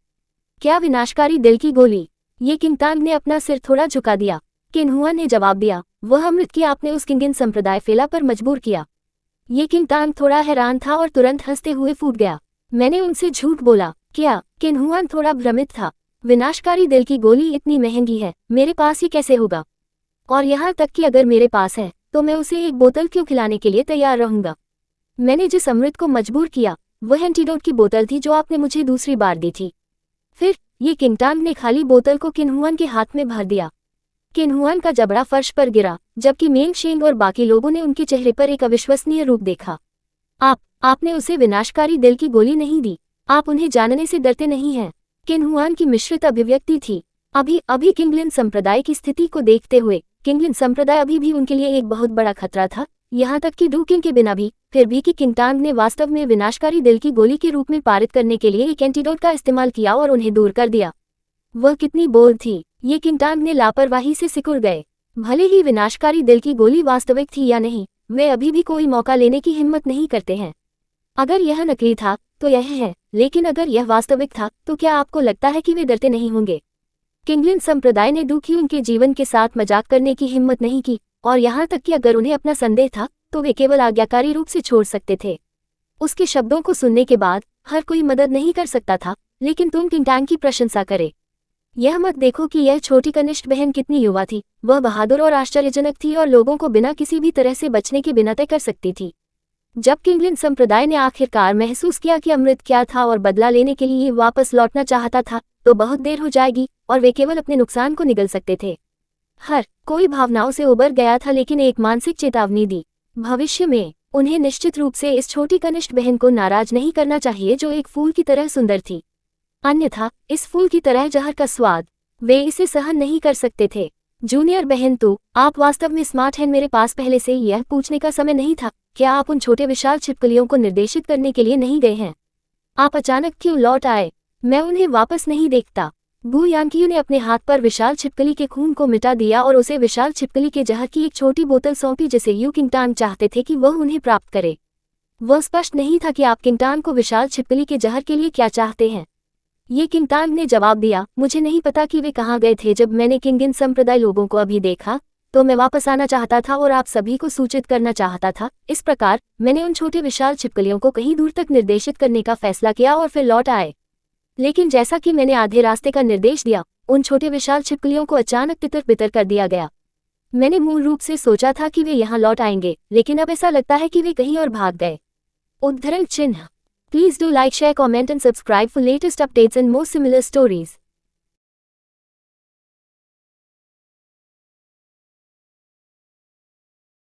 क्या विनाशकारी दिल की गोली? ये किंगटांग ने अपना सिर थोड़ा झुका दिया। किन हुआन ने जवाब दिया, वह अमृत की आपने उस किंगन संप्रदाय फेला पर मजबूर किया। ये किंगटांग थोड़ा हैरान था और तुरंत हंसते हुए फूट गया। मैंने उनसे झूठ बोला क्या? किन हुआन थोड़ा भ्रमित था। विनाशकारी दिल की गोली इतनी महंगी है, मेरे पास ही कैसे होगा? और यहाँ तक कि अगर मेरे पास है तो मैं उसे एक बोतल क्यों खिलाने के लिए तैयार रहूंगा? मैंने जिस अमृत को मजबूर किया वह एंटीडोट की बोतल थी जो आपने मुझे दूसरी बार दी थी। फिर ये किंगटांग ने खाली बोतल को किन हुआन के हाथ में भर दिया। किन हुआन का जबड़ा फर्श पर गिरा, जबकि मेंग शेंग और बाकी लोगों ने उनके चेहरे पर एक अविश्वसनीय रूप देखा। आपने उसे विनाशकारी दिल की गोली नहीं दी। आप उन्हें जानने से डरते नहीं हैं। किन हुआन की मिश्रित अभिव्यक्ति थी। अभी किंगलिन संप्रदाय की स्थिति को देखते हुए किंगलिन संप्रदाय अभी भी उनके लिए एक बहुत बड़ा खतरा था, यहाँ तक कि डूकिंग के बिना भी। फिर भी कि किंगटांग ने वास्तव में विनाशकारी दिल की गोली के रूप में पारित करने के लिए एक एंटीडोट का इस्तेमाल किया और उन्हें दूर कर दिया। वह कितनी बोल्ड थी। ये किंगटांग ने लापरवाही से सिकुड़ गए। भले ही विनाशकारी दिल की गोली वास्तविक थी या नहीं, वे अभी भी कोई मौका लेने की हिम्मत नहीं करते हैं। अगर यह नकली था तो यह है, लेकिन अगर यह वास्तविक था तो क्या आपको लगता है कि वे डरते नहीं होंगे? किंगलिन संप्रदाय ने दुखी उनके जीवन के साथ मजाक करने की हिम्मत नहीं की, और यहाँ तक कि अगर उन्हें अपना संदेह था तो वे केवल आज्ञाकारी रूप से छोड़ सकते थे। उसके शब्दों को सुनने के बाद हर कोई मदद नहीं कर सकता था, लेकिन तुम किंगटांग की प्रशंसा करे। यह मत देखो कि यह छोटी कनिष्ठ बहन कितनी युवा थी, वह बहादुर और आश्चर्यजनक थी और लोगों को बिना किसी भी तरह से बचने के बिना तय कर सकती थी। जब किंगलिन संप्रदाय ने आखिरकार महसूस किया कि अमृत क्या था और बदला लेने के लिए वापस लौटना चाहता था, तो बहुत देर हो जाएगी और वे केवल अपने नुकसान को निगल सकते थे। हर कोई भावनाओं से उबर गया था, लेकिन एक मानसिक चेतावनी दी। भविष्य में उन्हें निश्चित रूप से इस छोटी कनिष्ठ बहन को नाराज नहीं करना चाहिए जो एक फूल की तरह सुंदर थी। अन्यथा इस फूल की तरह जहर का स्वाद, वे इसे सहन नहीं कर सकते थे। जूनियर बहन, तो आप वास्तव में स्मार्ट हैं। मेरे पास पहले से यह पूछने का समय नहीं था, क्या आप उन छोटे विशाल छिपकलियों को निर्देशित करने के लिए नहीं गए हैं? आप अचानक क्यों लौट आए? मैं उन्हें वापस नहीं देखता। बू यानकियू ने अपने हाथ पर विशाल छिपकली के खून को मिटा दिया और उसे विशाल छिपकली के जहर की एक छोटी बोतल सौंपी जिसे यू किंगटान चाहते थे कि वह उन्हें प्राप्त करे। वह स्पष्ट नहीं था कि आप किंगटान को विशाल छिपकली के जहर के लिए क्या चाहते हैं। ये किंगटान ने जवाब दिया, मुझे नहीं पता कि वे कहाँ गए थे। जब मैंने किंगिन संप्रदाय लोगों को अभी देखा तो मैं वापस आना चाहता था और आप सभी को सूचित करना चाहता था। इस प्रकार मैंने उन छोटे विशाल छिपकलियों को कहीं दूर तक निर्देशित करने का फैसला किया और फिर लौट आए। लेकिन जैसा कि मैंने आधे रास्ते का निर्देश दिया, उन छोटे विशाल छिपकलियों को अचानक तितर बितर कर दिया गया। मैंने मूल रूप से सोचा था कि वे यहाँ लौट आएंगे, लेकिन अब ऐसा लगता है कि वे कहीं और भाग गए। उद्धरण चिन्ह। Please do like, share, comment and subscribe for latest updates and more similar stories.